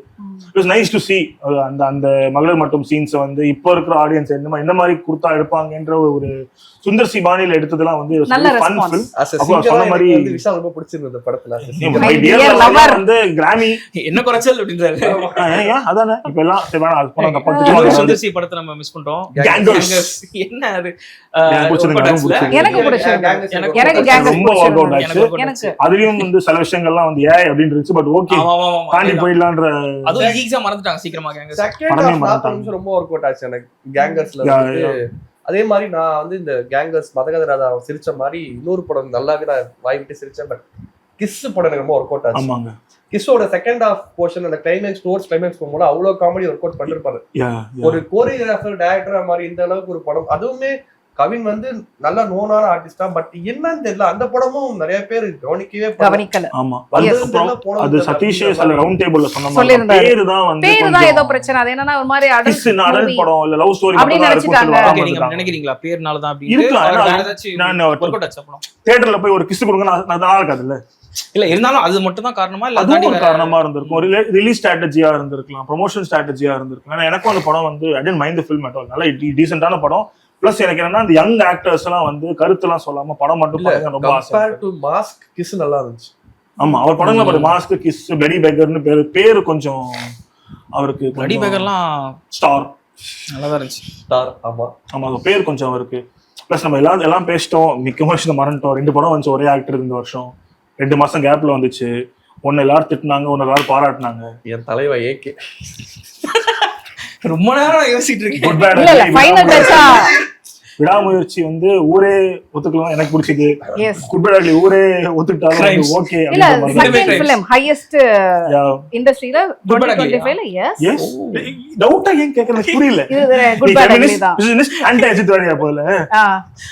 It was nice to see அந்த அந்த மகளிர் மட்டும் சீன்ஸ் வந்து இப்போ இருக்கிற ஆடியன்ஸ் என்ன மாதிரி கொடுத்தா எடுப்பாங்கன்ற ஒரு சுந்தர் சி பாணியில எடுத்ததெல்லாம் வந்து நல்ல ஃபன் response. ஃபில்ம். சொன்ன மாதிரி விஷயம் ரொம்ப பிடிச்சிருந்தது படத்துல. My Dear Lover வந்து கிராமி என்ன குறைச்சல் அப்படின்றாரு. அதானே இப்ப எல்லாம் சரி வேணாம் அது போனா தப்பா இன்னொரு திட்டுவாங்க. சுந்தர் சி படத்தை நம்ம மிஸ் பண்றோம். Gangers. என்ன அது எனக்கு பிடிச்சது, எனக்கு பிடிச்சது. எனக்கு Gangers ரொம்ப work out ஆச்சு. எனக்கு அதுலயும் வந்து சில விஷயங்கள்லாம் வந்து அப்படின்னு இருந்துச்சு. பட் ஓகே தாண்டி போயிடலான்ற அதுவும் ஈஸியா மறந்துட்டாங்க சீக்கிரமா. கேங்கர்ஸ் செகண்ட் ஹாஃப் 40 நிமிஷம் ரொம்ப ஒர்க் அவுட் ஆச்சு எனக்கு கேங்கர்ஸ்ல வந்து. அதே மாதிரி நான் வந்து இந்த கேங்கர்ஸ் மதகத ராதா சிரிச்ச மாதிரி இன்னொரு படம் நல்லாவே நான் வாய் விட்டு சிரிச்சேன். பட் கிஸ் படம் எனக்கு ரொம்ப ஒர்க் அவுட் ஆச்சு. ஆமாங்க. கிஸ்ஸோட செகண்ட் ஹாஃப் போர்ஷன் அந்த கிளைமேக்ஸ் டோர்ஸ் கிளைமேக்ஸ் போகும்போது அவ்வளவு காமெடி ஒர்க் அவுட் பண்ணிருப்பாரு. ஒரு கோரியோகிராஃபர் டைரக்டர் மாதிரி இந்த அளவுக்கு ஒரு படம். அதுவுமே கவின் வந்து நல்ல நோனான ஆர்டிஸ்டா. பட் என்னன்னு தெரியல அந்த படமும் நிறைய பேர் கவனிக்கல. ஆமா அது சதீஷ் சில ரவுண்ட் டேபிள்ல சொன்ன மாதிரி சொல்லிருந்தாரு. பேரு தான் வந்து பேரு தான் ஏதோ பிரச்சனை. அது என்னன்னா ஒரு மாதிரி அடல்ட் படம் இல்ல லவ் ஸ்டோரி அப்படி நினைச்சிட்டாங்க. நீங்க நினைக்கிறீங்களா பேர்னால தான் அப்படி இருக்கலாம். வேற ஏதாச்சும் நான் ஒர்க் அவுட் ஆச்சு படம். தியேட்டர்ல போய் ஒரு கிஸ் கொடுங்க நான் நல்லா இருக்காதுல்ல. இல்ல இருந்தாலும் அது மட்டும் தான் காரணமா இல்ல அது ஒரு காரணமா இருந்திருக்கும். ரிலீஸ் ஸ்ட்ராட்டஜியா இருந்திருக்கலாம், ப்ரொமோஷன் ஸ்ட்ராட்டஜியா இருந்திருக்கலாம். ஆனா எனக்கும் அந்த படம் வந்து I didn't mind the film at all. நல்ல டீசென்ட்டான படம். பிளஸ் எனக்கு என்னன்னா அந்த யங் ஆக்டர்ஸ் எல்லாம் வந்து கருத்துலாம் சொல்லாம படம் மட்டும் பாருங்க ரொம்ப ஆசை. கம்பேர் டு மாஸ்க் கிஸ் நல்லா இருந்துச்சு. ஆமா அவர் படங்கள பாரு மாஸ்க் கிஸ் பிளடி பேக்கர்னு பேரு கொஞ்சம் அவருக்கு பிளடி பேக்கர்லாம் ஸ்டார் நல்லா தான் இருந்துச்சு. ஸ்டார் ஆமா ஆமா அது பேர் கொஞ்சம் அவருக்கு. பிளஸ் நம்ம எல்லாம் பேசிட்டோம், மிக்க வருஷம் மறந்துட்டோம். 2 படம் வந்துச்சு ஒரே ஆக்டர் இந்த வருஷம். 2 மாசம் கேப்ல வந்துச்சு. ஒன்னு எல்லாரும் திட்டினாங்க, ஒன்னு எல்லாரும் பாராட்டினாங்க. என் தலைவா ஏகே ரொம்ப நேரம் யோசிச்சுட்டு இருக்கேன். விடாமுயற்சி வந்து ஊரே ஒத்துக்கலாம் எனக்கு பிடிச்சது. குட்பேட் ஊரே ஒத்துக்கிட்டாலும் ஓகே. இல்ல செகண்ட் ஃபிலிம் ஹையஸ்ட் இண்டஸ்ட்ரியில 2025 ல எஸ் டவுட்டா ஏன் கேக்குறது புரியல. இது குட்பேட் அக்லி தான் ஆன்டி அஜித் வாரியா போல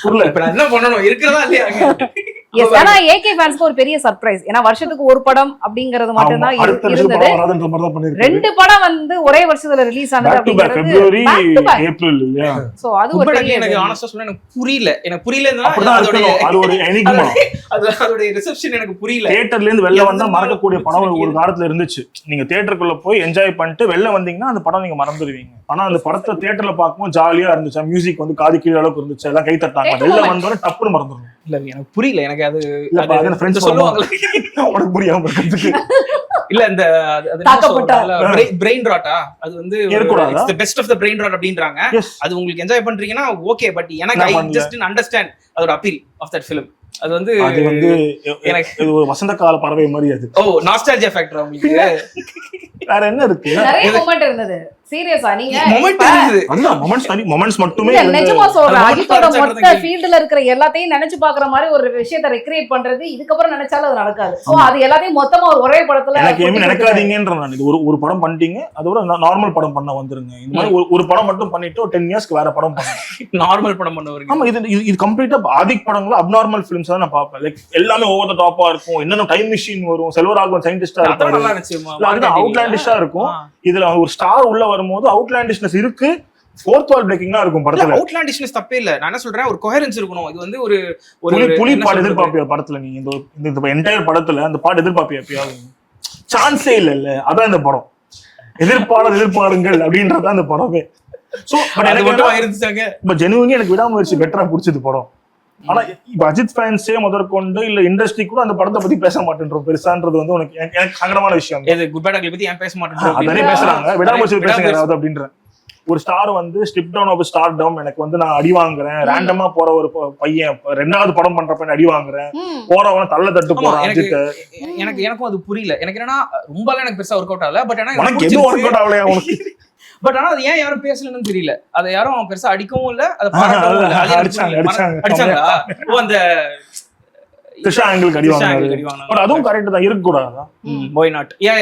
புரியல. இப்ப என்ன பண்ணனும் இருக்குறதா இல்லையா? எஸ் ஆனா ஏகே ஃபேன்ஸ்க்கு ஒரு பெரிய சர்ப்ரைஸ். ஏன்னா வருஷத்துக்கு ஒரு படம் அப்படிங்கிறது மட்டும் தான் இருந்தது. 2 படம் வந்து ஒரே வருஷத்துல ரிலீஸ் ஆனது அப்படிங்கிறது பிப்ரவரி ஏப்ரல் இல்லையா? சோ அது ஒரு பெரிய எனக்கு ஆனஸ்டா சொல்ல எனக்கு புரியல. அது ஒரு எனிக்மா. அதோட ரிசெப்ஷன் எனக்கு புரியல. தியேட்டர்ல இருந்து வெளில வந்தா மறக்கக்கூடிய படம் ஒரு காலத்துல இருந்துச்சு. நீங்க தியேட்டருக்குள்ள போய் என்ஜாய் பண்ணிட்டு வெளில வந்தீங்கன்னா அந்த படம் நீங்க மறந்துடுவீங்க. ஆனா அந்த படத்தை தியேட்டர்ல பார்க்கும்போது ஜாலியா இருந்துச்சு. மியூசிக் வந்து காது கீழ அளவுக்கு இருந்துச்சு. எல்லாம் கை தட்டாங்க. வெளில வந்தோட டப்புன்னு மறந்துடும். இல்ல எனக்கு புரியல. எனக்கு அது ஃப்ரெண்ட்ஸ் சொல்லுவாங்க உனக்கு புரியாம இருக்கிறதுக்கு. இல்ல இந்த பிரெயின் ராட்டா அது வந்து it's the best of the brain rot அப்படின்றாங்க. அது உங்களுக்கு என்ஜாய் பண்றீங்கன்னா ஓகே. பட் எனக்கு ஐ ஜஸ்ட் அண்டர்ஸ்டாண்ட் அதோட அப்பீல் ஆஃப் தட் ஃபிலிம். அது வந்து எனக்கு ஒரு வசந்த கால பறவை மாதிரி. அது நாஸ்டால்ஜியா ஃபேக்டர் உங்களுக்கு. வேற என்ன இருக்கு? நிறைய மொமெண்ட் இருந்தது. சீரியஸா நீங்க மொமெண்ட் இருந்தது. அந்த மொமெண்ட்ஸ் மட்டுமே நிஜமா சொல்றேன். அஜித்தோட மொத்த ஃபீல்ட்ல இருக்கிற எல்லாத்தையும் நினைச்சு பாக்குற மாதிரி ஒரு விஷயத்தை ரெக்ரியேட் பண்றது இதுக்கப்புறம் நினைச்சாலும் அது நடக்காது. சோ அது எல்லாத்தையும் மொத்தமா ஒரே படத்துல எனக்கு ஏமே நினைக்காதீங்கன்ற நான் இது ஒரு படம் பண்ணிட்டீங்க அதோட நார்மல் படம் பண்ண வந்துருங்க. இந்த மாதிரி ஒரு படம் மட்டும் பண்ணிட்டு 10 இயர்ஸ்க்கு வேற படம் பண்ணுங்க. நார்மல் படம் பண்ண வரீங்க. ஆமா இது கம்ப்ளீட்டா ஆதிக் படங்கள அப்நார்மல் ஃபிலிம்ஸ் தான் நான் பாப்பேன். லைக் எல்லாமே ஓவர் தி டாப்பா இருக்கும். என்னென்ன டைம் மிஷின் வரும், செல்வராகவன் சயின்டிஸ்டா இருப்பாரு. நல்லா இருந்துச்சு. அது அவுட்லாண்டிஷா இருக்கும். இதுல ஒரு ஸ்டார் உள்ள வரும்போது அவுட்லாண்டிஷ்னஸ் இருக்கு. ஃபோர்த் வால் பிரேக்கிங்கா இருக்கும் படத்துல. அவுட்லாண்டிஷ்னஸ் தப்பே இல்ல. நான் என்ன சொல்றேன் ஒரு கோஹெரன்ஸ் இருக்கணும். இது வந்து ஒரு புலி பாட்டு எதிர்பார்ப்பியா படத்துல? நீங்க இந்த என்டையர் படத்துல அந்த பாட்டு எதிர்பார்ப்பியா எப்பயாவது? சான்ஸே இல்ல. அதான் இந்த படம். எதிர்பாருங்கள் அப்படின்றதான் அந்த படமே. சோ பட் ஜெனுவினி எனக்கு விடாமுயற்சி பெட்டரா பிடிச்சது படம். ஆனா இப்ப அஜித் ஃபேன்ஸே முதற்கொண்டு இல்ல இண்டஸ்ட்ரி கூட அந்த படத்தை பத்தி பேச மாட்டேன்றோம் பெருசான்றது வந்து எனக்கு சங்கடமான விஷயம். குட்பேட் அக்லி பத்தி ஏன் பேச மாட்டேன்றோம்? அதே பேசுறாங்க. விடாமுயற்சி பேசுறாங்க அப்படின்ற ஒரு ஸ்டார் வந்து ஸ்டிப் டவுன் ஆஃப் ஸ்டார் டவுன். எனக்கு வந்து நான் அடி வாங்குறேன். ரேண்டமா போற ஒரு பையன் 2வது படம் பண்றப்ப அடி வாங்குறேன். போறவன தள்ள தட்டு போறான். எனக்கும் அது புரியல. எனக்கு என்னன்னா ரொம்ப எனக்கு பெருசா ஒர்க் அவுட் ஆகல. பட் ஆனா எனக்கு எதுவும் ஒர்க் அவுட் ஆகலையா உனக்கு? பட் ஆனா அது ஏன் யாரும் பேசலன்னு தெரியல. அதை யாரும் பெருசா அடிக்கவும் இல்ல, அதை பாராட்டவும் இல்ல. அடிச்சாங்களா? ஓ அந்த த்ரிஷா ஆங்கிள் அடி வாங்குறாங்க. பட் அதுவும் கரெக்ட் தான். இருக்க கூடாதா? why not? யா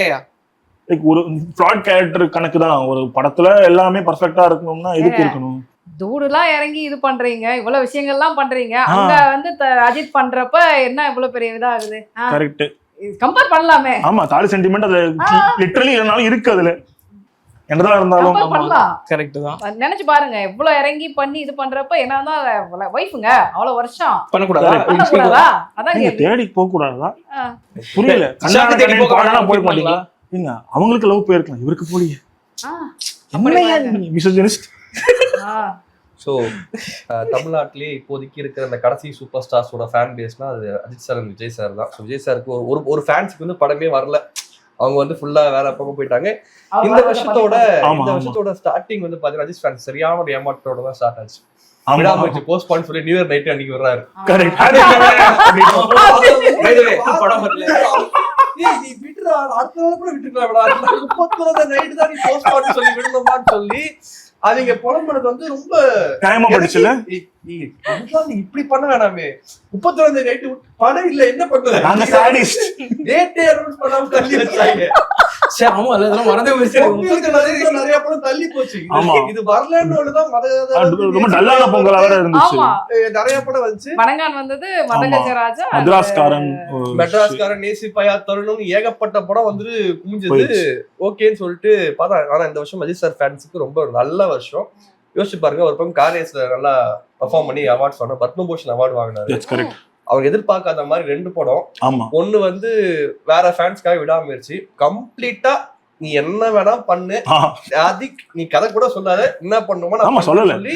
லைக் ஒரு ஃப்ளாட் கேரக்டர் கணக்கு தான். ஒரு படத்துல எல்லாமே பர்ஃபெக்ட்டா இருக்கணும்னா எதுக்கு இருக்கணும்? தூடுலாம் இறங்கி இது பண்றீங்க, இவ்வளவு விஷயங்கள்லாம் பண்றீங்க. அங்க வந்து அஜித் பண்றப்ப என்ன இவ்வளவு பெரிய இதா ஆகுது? கரெக்ட். கம்பேர் பண்ணலாமே. ஆமா, தாலி சென்டிமெண்ட் அது லிட்டரலி இல்லனாலும் இருக்கு அதுல. என்னதான் இருந்தாலும் கம்பேர் பண்ணலாம். கரெக்ட் தான். நினைச்சு பாருங்க, எவ்வளவு இறங்கி பண்ணி இது பண்றப்ப என்னதான் வைஃபுங்க அவ்வளவு வருஷம் பண்ணக்கூடாதா? அதான் நீங்க தேடி போக கூடாதா? புரியல. கண்ணாடி போய் மாட்டீங்களா? நீங்க அவங்களுக்கு லவ் போயிருக்கலாம், இவருக்கு போலியே. மிசோஜினிஸ்ட். ஸோ தமிழ்நாட்டிலே இப்போதைக்கு இருக்கிற அந்த கடைசி சூப்பர் ஸ்டார்ஸோட ஃபேன் பேஸ்னா அது Ajith sir and Vijay sir தான். ஸோ விஜய் சாருக்கு ஒரு ஃபேன்ஸுக்கு வந்து படமே வரல, அவங்க வந்து ஃபுல்லா வேற பக்கம் போயிட்டாங்க. இந்த வருஷத்தோட ஸ்டார்டிங் வந்து பாத்தீங்கன்னா அஜித் ஃபேன்ஸ் சரியான ஒரு ஏமாற்றத்தோட தான் ஸ்டார்ட் ஆச்சு. விடாமுயற்சி போஸ்ட்பான் சொல்லி நியூ இயர் நைட் அன்னைக்கு வர்றாரு. சொல்லி அவங்க புலம்புறது வந்து ரொம்ப இப்படி பண்ண வேணாமே, 31 நைட்டு படம் இல்ல என்ன பண்ணுவாங்க தள்ளி வச்சாங்க. நிறைய படம் தள்ளி போச்சு. இது வரலன்னு நிறைய படம் வந்துச்சு. மடங்கான் வந்தது, மதகஜராஜா, மெட்ராஸ்காரன், நேசி பயா தருணம், ஏகப்பட்ட படம் வந்து குமிஞ்சது. ஓகேன்னு சொல்லிட்டு பார்த்தா. ஆனா இந்த வருஷம் அஜித் சார் ஃபேன்ஸுக்கு ரொம்ப நல்ல வருஷம். யோசிச்சு பாருங்க, ஒரு பக்கம் காரேஸ்ல நல்லா பெர்ஃபார்ம் பண்ணி அவார்ட்ஸ் வாங்க, பத்மபூஷன் அவார்டு வாங்கினாரு. அவங்க எதிர்பார்க்காத மாதிரி 2 படம். ஒண்ணு வந்து வேற ஃபேன்ஸ்க்காக விடாமுயற்சி, கம்ப்ளீட்டா நீ என்ன வேணா பண்ணு, அதுக்கு நீ கதை கூட சொல்லாத, என்ன பண்ணுமோ நான் சொல்லி.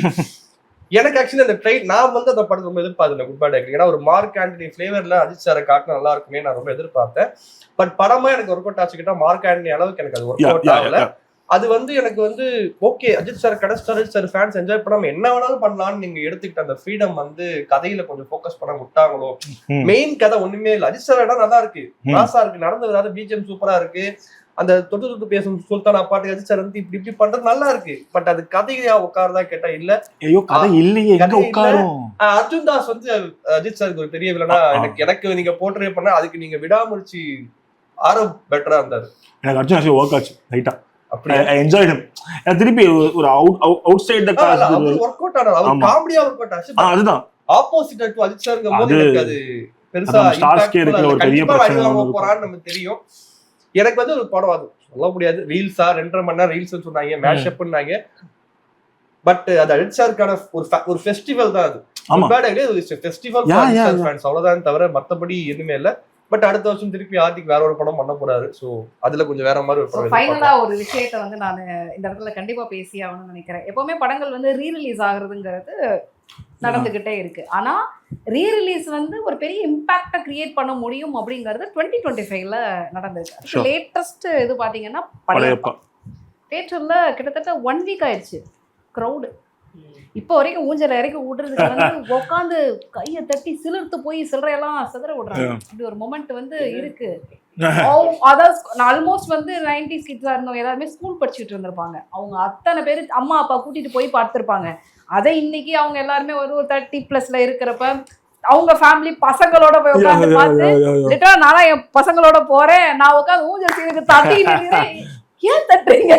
எனக்கு ஆக்சுவலி அந்த ட்ரெயின் நான் வந்து அந்த படத்தை ரொம்ப எதிர்பார்த்தேன். குட் பேட் ஏன்னா ஒரு மார்க் ஆண்டனி ஃபிளேவர்ல அஜித் சாரை காட்டினா நல்லா இருக்குமே நான் ரொம்ப எதிர்பார்த்தேன். பட் படமா எனக்கு ஒர்க் அவுட் ஆச்சுக்கிட்டா மார்க் ஆண்டனி அளவுக்கு எனக்கு அது ஒர்க் அவுட் ஆகல. அது வந்து எனக்கு வந்து ஓகே, அஜித் சார் கிடைச்சாரு, சார் ஃபேன்ஸ் என்ஜாய் பண்ணாம என்ன வேணாலும் பண்ணலாம்னு நீங்க எடுத்துக்கிட்ட அந்த ஃப்ரீடம் வந்து கதையில கொஞ்சம் ஃபோக்கஸ் பண்ண விட்டாங்களோ. மெயின் கதை ஒண்ணுமே இல்லை. அஜித் சார் இடம் நல்லா இருக்கு, மாசா இருக்கு, நடந்து வராது, பிஜிஎம் சூப்பரா இருக்கு, அந்த தொட்டு தொட்டு பேசும் சுல்தானா பாட்டு அஜித் சார் வந்து இப்படி இப்படி பண்றது நல்லா இருக்கு. பட் அது கதையா உட்காரதா கேட்டா இல்ல. அர்ஜுன் தாஸ் வந்து அஜித் சாருக்கு ஒரு பெரிய வில்லனா எனக்கு நீங்க போர்ட்ரே பண்ண, அதுக்கு நீங்க விடாமுயற்சி ஆரோ பெட்டரா இருந்தாரு. எனக்கு அர்ஜுன் தாஸ் ஒர்க் ஆச்சு ரைட்டா. திருப்பி ஒரு அவுட் சைடு தி காஸ் வொர்க் அவுட் ஆனா அவர் காமெடியா வொர்க் அவுட் ஆச்சு. அதுதான் ஆப்போசிட் டு அஜித் சார்ங்க போது எனக்கு அது பெருசா ஸ்டார்ஸ்கே இருக்கிற ஒரு பெரிய பிரச்சனை போறான்னு நமக்கு தெரியும். எனக்கு வந்து ஒரு படம் அது சொல்ல முடியாது, ரீல்ஸா 2.5 மணி நேரம் ரீல்ஸ் சொன்னாங்க, மேஷ் அப்னாங்க. பட் அது அஜித் சாருக்கான ஒரு ஃபெஸ்டிவல் தான். அது ஒரு ஃபெஸ்டிவல் ஃபேன்ஸ் அவ்வளவுதான் தவிர மத்தபடி எதுவுமே இல்ல. பட் அடுத்த வருஷம் திருப்பி ஆர்டிக் வேற ஒரு படம் பண்ண போறாரு. சோ அதுல கொஞ்சம் வேற மாதிரி ஒரு படம். ஃபைனலா ஒரு விஷயத்தை வந்து நான் இந்த இடத்துல கண்டிப்பா பேசி ஆகணும்னு நினைக்கிறேன். எப்பவுமே படங்கள் வந்து ரீரிலீஸ் ஆகுறதுங்கிறது நடந்துகிட்டே இருக்கு. ஆனா ரீரிலீஸ் வந்து ஒரு பெரிய இம்பாக்டை கிரியேட் பண்ண முடியும் அப்படிங்கிறது 2025ல நடந்திருக்கு. லேட்டஸ்ட் இது பாத்தீங்கன்னா படையப்பா தியேட்டர்ல கிட்டத்தட்ட 1 வீக் ஆயிடுச்சு. க்ரௌடு இப்போ வரைக்கும் ஊஞ்சல இறக்கி விடுறதுக்கு வந்து உட்காந்து கையை தட்டி சிலிர்த்து போய் சில்லறையெல்லாம் சிதற விடுறாங்க. அப்படி ஒரு மொமெண்ட் வந்து இருக்கு. அதாவது ஆல்மோஸ்ட் வந்து 90s கிட்ஸா இருந்தவங்க எல்லாருமே ஸ்கூல் படிச்சுட்டு இருந்திருப்பாங்க. அவங்க அத்தனை பேர் அம்மா அப்பா கூட்டிட்டு போய் பார்த்துருப்பாங்க. அதை இன்னைக்கு அவங்க எல்லாருமே ஒரு 30+ இருக்கிறப்ப அவங்க ஃபேமிலி பசங்களோட போய் உட்காந்து பார்த்து லிட்டரா நானா என் பசங்களோட போறேன், நான் உட்காந்து ஊஞ்சல் சீனுக்கு தட்டி ஏன் தட்டுறீங்க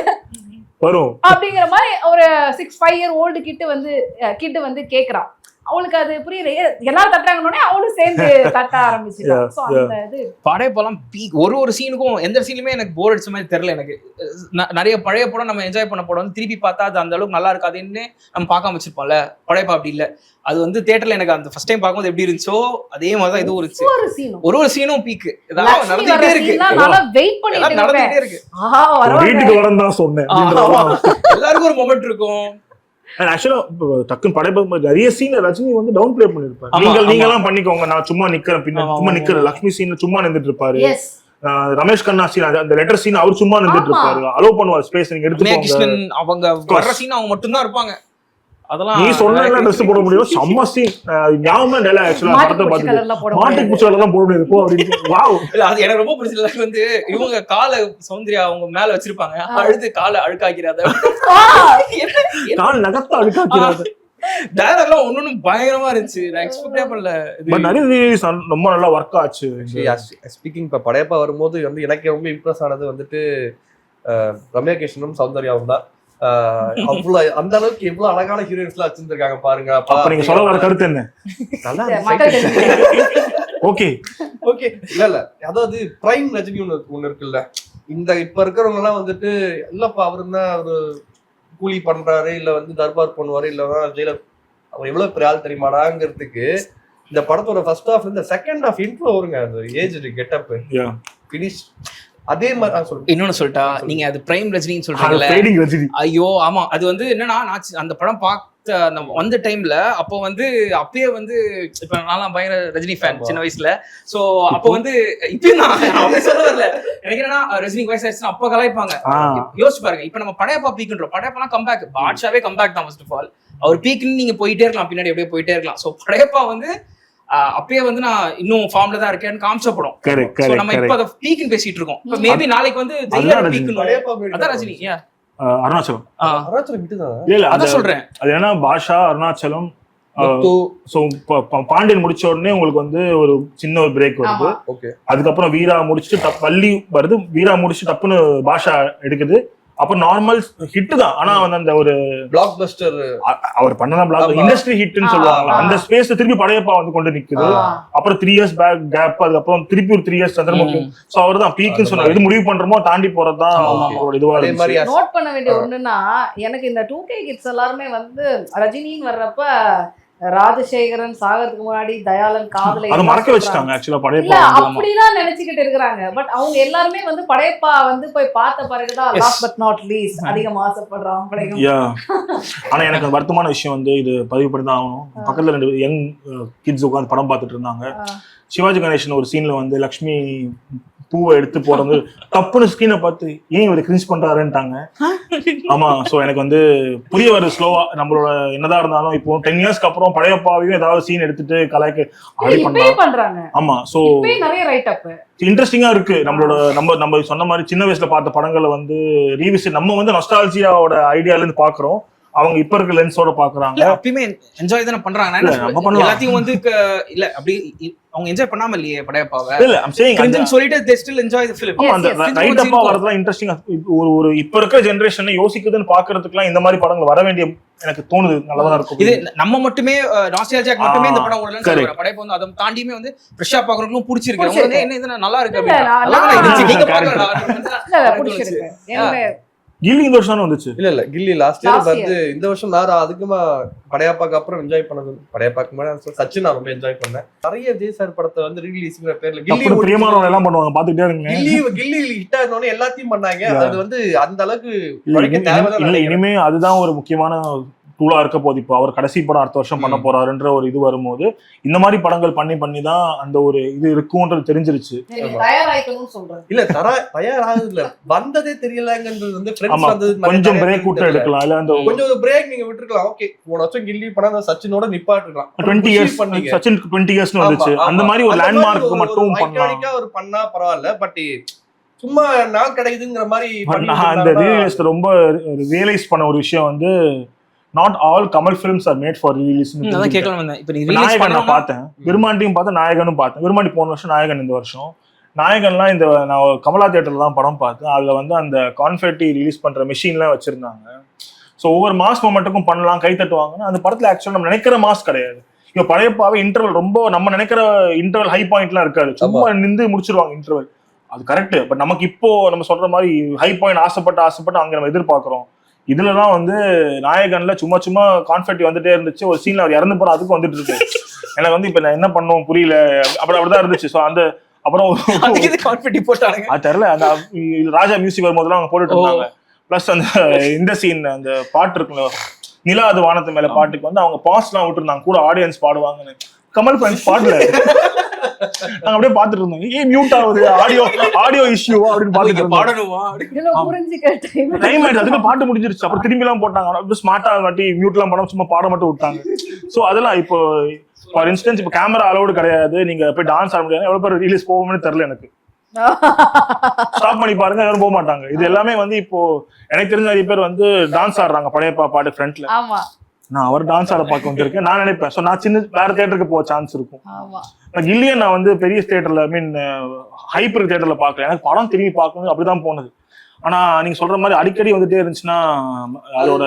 வரும் அப்படிங்கிற மாதிரி ஒரு 6-5 year old கிட்டு வந்து கேக்குறான். அவளுக்கு அது புரியல, எல்லாரும் தட்டுறாங்கன்னே அவளும் சேர்ந்து தட்ட ஆரம்பிச்சு. படையப்பெல்லாம் பீக். ஒரு சீனுக்கும் எந்த சீனுமே எனக்கு போர் அடிச்ச மாதிரி தெரியல. எனக்கு நிறைய பழைய படம் நம்ம என்ஜாய் பண்ண படம் வந்து திருப்பி பார்த்தா அது அந்த அளவுக்கு நல்லா இருக்காதுன்னு நம்ம பார்க்காம வச்சிருப்போம்ல. படையப்பா அப்படி இல்லை. அது வந்து தியேட்டர்ல எனக்கு அந்த ஃபர்ஸ்ட் டைம் பார்க்கும்போது எப்படி இருந்துச்சோ அதே மாதிரிதான் இதுவும் இருந்துச்சு. ஒரு சீனும் பீக் நடந்துகிட்டே இருக்கு. எல்லாருக்கும் ஒரு மொமெண்ட் இருக்கும். ஆக்சுவலா டக்குன்னு படைப்பு நிறைய சீன்ல ரஜினி வந்து டவுன் பிளே பண்ணிருப்பாரு. நீங்க எல்லாம் பண்ணிக்கோங்க, நான் சும்மா நிக்கிறேன், பின்ன சும்மா நிக்கிறேன். லக்ஷ்மி சீன்ல சும்மா நின்றுட்டு இருப்பாரு. ரமேஷ் கண்ணா சீன் அந்த லெட்டர் சீன் அவர் சும்மா நின்றுட்டு இருப்பாரு. அலோவ் பண்ணுவார் ஸ்பேஸ் நீங்க எடுத்துக்கோங்க. அவங்க வர்ற சீன் அவங்க மட்டும் தான் இருப்பாங்க. அதெல்லாம் நீ சொன்னா ட்ரெஸ் போட முடியும். செம்ம சீன் ஞாபகம் இல்ல. ஆக்சுவலா படத்தை பார்த்து மாட்டுக்கு பூச்செல்லாம் போட முடியாது போ அப்படின்னு. வாவ், அது எனக்கு ரொம்ப பிடிச்சது. வந்து இவங்க காலை சௌந்தர்யா அவங்க மேல வச்சிருப்பாங்க, அழுது காலை அழுக்காக்கிறாத, கால் நகத்தை அழுக்காக்கிறாத. டயலாக்லாம் ஒன்னொன்னு பயங்கரமா இருந்துச்சு. நான் எக்ஸ்பெக்டே பண்ணல. பட் நிறைய ரொம்ப நல்லா ஒர்க் ஆச்சு. ஸ்பீக்கிங் இப்ப படையப்பா வரும்போது வந்து எனக்கு ரொம்ப இம்ப்ரெஸ் ஆனது வந்துட்டு ரம்யா கிருஷ்ணனும் சௌந்தர்யாவும் தான். அவ்வளவு அந்த அளவுக்கு எவ்வளவு அழகான ஹீரோயின்ஸ் எல்லாம் வச்சிருந்திருக்காங்க பாருங்க. அப்ப நீங்க சொல்ல வர கருத்து என்ன? நல்லா ஓகே ஓகே இல்ல அதாவது பிரைம் ரஜினி ஒண்ணு இருக்குல்ல, இந்த இப்ப இருக்கிறவங்க எல்லாம் வந்துட்டு இல்லப்பா அவரு என்ன ஒரு கூலி பண்றாரு இல்ல வந்து தர்பார் பண்ணுவாரு இல்லன்னா ஜெயிலர் அவர் எவ்வளவு பெரிய ஆள் தெரியுமாடாங்கிறதுக்கு இந்த படத்தோட ஃபர்ஸ்ட் ஹாஃப் இந்த செகண்ட் ஹாஃப் இன்ட்ரோ வருங்க. அந்த ஏஜ் கெட்டப் ஃபினிஷ் அதே மாதிரி நான் சொல்றேன். இன்னொன்னு சொல்லிட்டா, நீங்க அது பிரைம் ரஜினின்னு சொல்றீங்கல்ல, ஐயோ ஆமா, அது வந்து என்னன்னா நான் அந்த படம் பார்த்த வந்த டைம்ல அப்போ வந்து அப்பயே வந்து இப்ப நான் பயங்கர ரஜினி ஃபேன் சின்ன வயசுல. சோ அப்போ வந்து இப்பயும் நான் சொல்ல வரல, எனக்கு என்னன்னா ரஜினி வயசாயிருச்சுன்னா அப்ப கலாய்ப்பாங்க. யோசிச்சு பாருங்க, இப்ப நம்ம படையப்பா பீக்குன்றோம், படையப்பாலாம் கம்பேக், பாட்ஷாவே கம்பேக் தான் ஃபர்ஸ்ட் ஆஃப் ஆல். அவர் பீக்குன்னு நீங்க போயிட்டே இருக்கலாம், பின்னாடி அப்படியே போயிட்டே இருக்கலாம். சோ படையப்பா வந்து அப்பயே வந்து நான் இன்னும் ஃபார்ம்ல தான் இருக்கேன்னு காமிச்ச படம். நம்ம இப்ப அதை பீக்குன்னு பேசிட்டு இருக்கோம். இப்ப மேபி நாளைக்கு வந்து ஜெயிலர் பீக்குன்னு அதான் ரஜினி. அருணாச்சலம் அதான் சொல்றேன். அது ஏன்னா பாஷா அருணாச்சலம் பாண்டியன் முடிச்ச உடனே உங்களுக்கு வந்து ஒரு சின்ன ஒரு பிரேக் வருது. அதுக்கப்புறம் வீரா முடிச்சுட்டு வள்ளி வருது, வீரா முடிச்சு டப்புன்னு பாஷா எடுக்குது. அப்ப நார்மல் ஹிட் தான், ஆனா வந்து அந்த ஒரு பிளாக் பஸ்டர் அவர் பண்ணலாம், பிளாக் இண்டஸ்ட்ரி ஹிட்னு சொல்லுவாங்க. அந்த ஸ்பேஸ் திருப்பி படையப்பா வந்து கொண்டு நிக்குது. அப்புறம் 3 years பேக் கேப், அதுக்கப்புறம் திருப்பி ஒரு 3 years சந்திரமுகி. சோ அவர் தான் பீக்குன்னு சொன்னார். எது முடிவு பண்றோமோ தாண்டி போறதுதான் இதுவா இருந்துச்சு. நோட் பண்ண வேண்டிய ஒண்ணுன்னா, எனக்கு இந்த 2K கிட்ஸ் எல்லாருமே வந்து ரஜினின்னு வர்றப்ப ராஜசேகரன் சாகறதுக்கு முன்னாடி தயாளன் காதலை அத மறக்க வச்சிட்டாங்க. ஆக்சுவலா படையப்பா அப்படிதான் நினைச்சுக்கிட்டு இருக்காங்க. பட் அவங்க எல்லாருமே வந்து படையப்பா வந்து போய் பார்த்த பிறகுதான் லாஸ்ட் பட் நாட் லீஸ்ட் அதிகமா ஆசைப்படுறாங்க. ஆனா எனக்கு வருத்தமான விஷயம் வந்து இது பதிவு பண்ணி தான் ஆகணும். பக்கத்துல 2 யங் கிட்ஸ் உட்காந்து படம் பார்த்துட்டு இருந்தாங்க. சிவாஜி கணேசன் ஒரு சீன்ல வந்து லக்ஷ்மி பூவை எடுத்து போறது தப்புன்னு ஸ்கிரீனை பார்த்து ஏன் இவர் கிரிஞ்ச் பண்றாருன்ட்டாங்க. ஆமா, சோ எனக்கு வந்து புரிய வர ஸ்லோவா நம்மளோட என்னதான் இருந்தாலும் இப்போ 10 yearsக்கு அப்புறம் படையப்பாவையும் ஏதாவது சீன் எடுத்துட்டு கலாய்க்கு ஆடி பண்றாங்க. ஆமா, சோ நிறைய ரைட் அப் இன்ட்ரெஸ்டிங்கா இருக்கு. நம்மளோட நம்ம சொன்ன மாதிரி சின்ன வயசுல பார்த்த படங்களை வந்து ரீவிசிட் நம்ம வந்து நொஸ்டால்ஜியாவோட ஐடியால இருந்து பாக்குறோம். அவங்க இப்ப இருக்க லென்ஸோட பாக்குறாங்க. அப்பயுமே என்ஜாய் தானே பண்றாங்க. எல்லாத்தையும் வந்து இல்ல அப்படி அவங்க என்ஜாய் பண்ணாம இல்லையே படையப்பாவை. இல்ல ஐம் சேயிங் கிரிஞ்ச் சொல்லிட்டு they still enjoy the film. அந்த ரைட் அப்பா வரதுலாம் இன்ட்ரெஸ்டிங்கா ஒரு இப்ப இருக்க ஜெனரேஷன் யோசிக்குதுன்னு பாக்குறதுக்குலாம் இந்த மாதிரி படங்கள் வர வேண்டிய எனக்கு தோணுது. நல்லதா இருக்கும். இது நம்ம மட்டுமே நாஸ்டால்ஜியா மட்டுமே இந்த படம் ஓடலன்னு சொல்றேன். படையப்பா வந்து அதை தாண்டியுமே வந்து ஃப்ரெஷ்ஷா பாக்குறவங்களும் பிடிச்சிருக்கு. அவங்க வந்து என்ன இது நல்லா இருக்கு அப்படி நீங்க பாக்கலாம். கில்லி இந்த வருஷம் வந்துச்சு. இல்ல கில்லி லாஸ்ட் இயர் வந்து இந்த வருஷம் நான் அதிகமா படையப்பாக்கு அப்புறம் என்ஜாய் பண்ணது. படையப்பாக்கு முன்னாடி சச்சின் நான் ரொம்ப என்ஜாய் பண்ணேன். நிறைய ஜெய் சார் படத்தை வந்து ரீலீஸ்ங்கிற பேர்ல கில்லி பிரியமானவங்க எல்லாம் பண்ணுவாங்க, பாத்துக்கிட்டே இருங்க. கில்லி ஹிட் ஆனோனே எல்லாத்தையும் பண்ணாங்க. அது வந்து அந்த அளவுக்கு இனிமே அதுதான் ஒரு முக்கியமான டூலா இருக்க போகுது. இப்போ அவர் கடைசி படம் அடுத்த வருஷம் பண்ண போறாருன்ற ஒரு இது வரும்போது இந்த மாதிரி படங்கள் பண்ணி தான் அந்த ஒரு இது இருக்கும்ன்றது தெரிஞ்சிருச்சு. இல்ல தயாராகுதுல வந்ததே தெரியலங்கிறது வந்து கொஞ்சம் பிரேக் விட்டு எடுக்கலாம். இல்ல அந்த கொஞ்சம் பிரேக் நீங்க விட்டுருக்கலாம். ஓகே, போன வருஷம் கில்லி படம் சச்சினோட நிப்பாட்டிருக்கலாம். 20 years சச்சின் 20 years வந்துச்சு. அந்த மாதிரி ஒரு லேண்ட்மார்க் மட்டும் பண்ணலாம். ஒரு பண்ணா பரவாயில்ல. பட் சும்மா நாள் கிடைக்குதுங்கிற மாதிரி அந்த ரியலைஸ் ரொம்ப ரியலைஸ் பண்ண ஒரு விஷயம் வந்து not all Kamal films are made for release. நான் கேட்கலாம் வந்தேன். இப்போ நீ ரிலீஸ் பண்ண பார்த்தேன், விருமாண்டியும் பார்த்தேன், நாயகனும் பார்த்தேன். விருமாண்டி போன வருஷம், நாயகன் இந்த வருஷம். நாயகன்லாம் இந்த நான் கமலா தியேட்டர்ல தான் படம் பார்த்தேன். அதுல வந்து அந்த கான்ஃபெட்டி ரிலீஸ் பண்ற மெஷின்லாம் வச்சிருந்தாங்க. ஸோ ஒவ்வொரு மாஸ் மொமெண்ட்டுக்கும் பண்ணலாம், கை தட்டுவாங்கன்னா அந்த படத்துல ஆக்சுவலா நம்ம நினைக்கிற மாஸ் கிடையாது. இப்போ படையப்பாவே இன்டர்வல் ரொம்ப நம்ம நினைக்கிற இன்டர்வல் ஹை பாயிண்ட்லாம் இருக்காது. சும்மா நின்று முடிச்சிருவாங்க இன்டர்வல். அது கரெக்ட். பட் நமக்கு இப்போ நம்ம சொல்ற மாதிரி ஹை பாயிண்ட் ஆசைப்பட்டு அங்க நம்ம எதிர்பார்க்கிறோம். இதுலதான் வந்து நாயகன்ல சும்மா கான்ஃபெட்டி வந்துட்டே இருந்துச்சு. ஒரு சீன்ல அவர் இறந்து போற அதுக்கும் வந்துட்டு இருக்கு. எனக்கு வந்து இப்ப நான் என்ன பண்ணுவோம் புரியல, அப்படிதான் இருந்துச்சு. ஸோ அந்த அப்புறம் கான்ஃபெட்டி போட்டாங்க, அது தெரியல. அந்த ராஜா மியூசிக் வரும்போதெல்லாம் அவங்க போட்டுட்டு இருந்தாங்க. பிளஸ் அந்த இந்த சீன் அந்த பாட்டு இருக்குல்ல, நிலா அது வானத்து மேல பாட்டுக்கு வந்து அவங்க பாஸ் எல்லாம் விட்டுருந்தாங்க, கூட ஆடியன்ஸ் பாடுவாங்கன்னு. கமல் ஃப்ரெண்ட்ஸ் பாடல, நாங்க அப்படியே பாத்துட்டு இருந்தோம். ஏன் மியூட் ஆகுது, ஆடியோ இஷ்யூ அப்படின்னு பாத்துட்டு டைம் ஆயிடுச்சு. அதுக்கு பாட்டு முடிஞ்சிருச்சு. அப்புறம் திரும்பி எல்லாம் போட்டாங்க ஸ்மார்ட்டா காட்டி மியூட் எல்லாம் படம் சும்மா பாட மட்டும் விட்டாங்க. சோ அதெல்லாம் இப்போ ஃபார் இன்ஸ்டன்ஸ் இப்போ கேமரா அலோடு கிடையாது, நீங்க போய் டான்ஸ் ஆட முடியாது. எவ்வளவு பேர் ரிலீஸ் போகும்னு தெரியல எனக்கு. ஸ்டாப் பண்ணி பாருங்க, யாரும் போக மாட்டாங்க. இது எல்லாமே வந்து இப்போ எனக்கு தெரிஞ்ச நிறைய பேர் வந்து டான்ஸ் ஆடுறாங்க படையப்பா பாட்டு ஃப்ரண்ட்ல. நான் அவர் டான்ஸ் ஆட பார்க்க வந்திருக்கேன் நான் நினைப்பேன். ஸோ நான் சின்ன வேற தியேட்டருக்கு போக சான்ஸ் இருக்கும். இல்லையே நான் வந்து பெரிய தியேட்டர்ல ஹைப்பர் தியேட்டர்ல பார்க்கல. எனக்கு படம் திரும்பி பார்க்கணும் அப்படிதான் போனது. ஆனா நீங்க சொல்ற மாதிரி அடிக்கடி வந்துட்டே இருந்துச்சுன்னா அதோட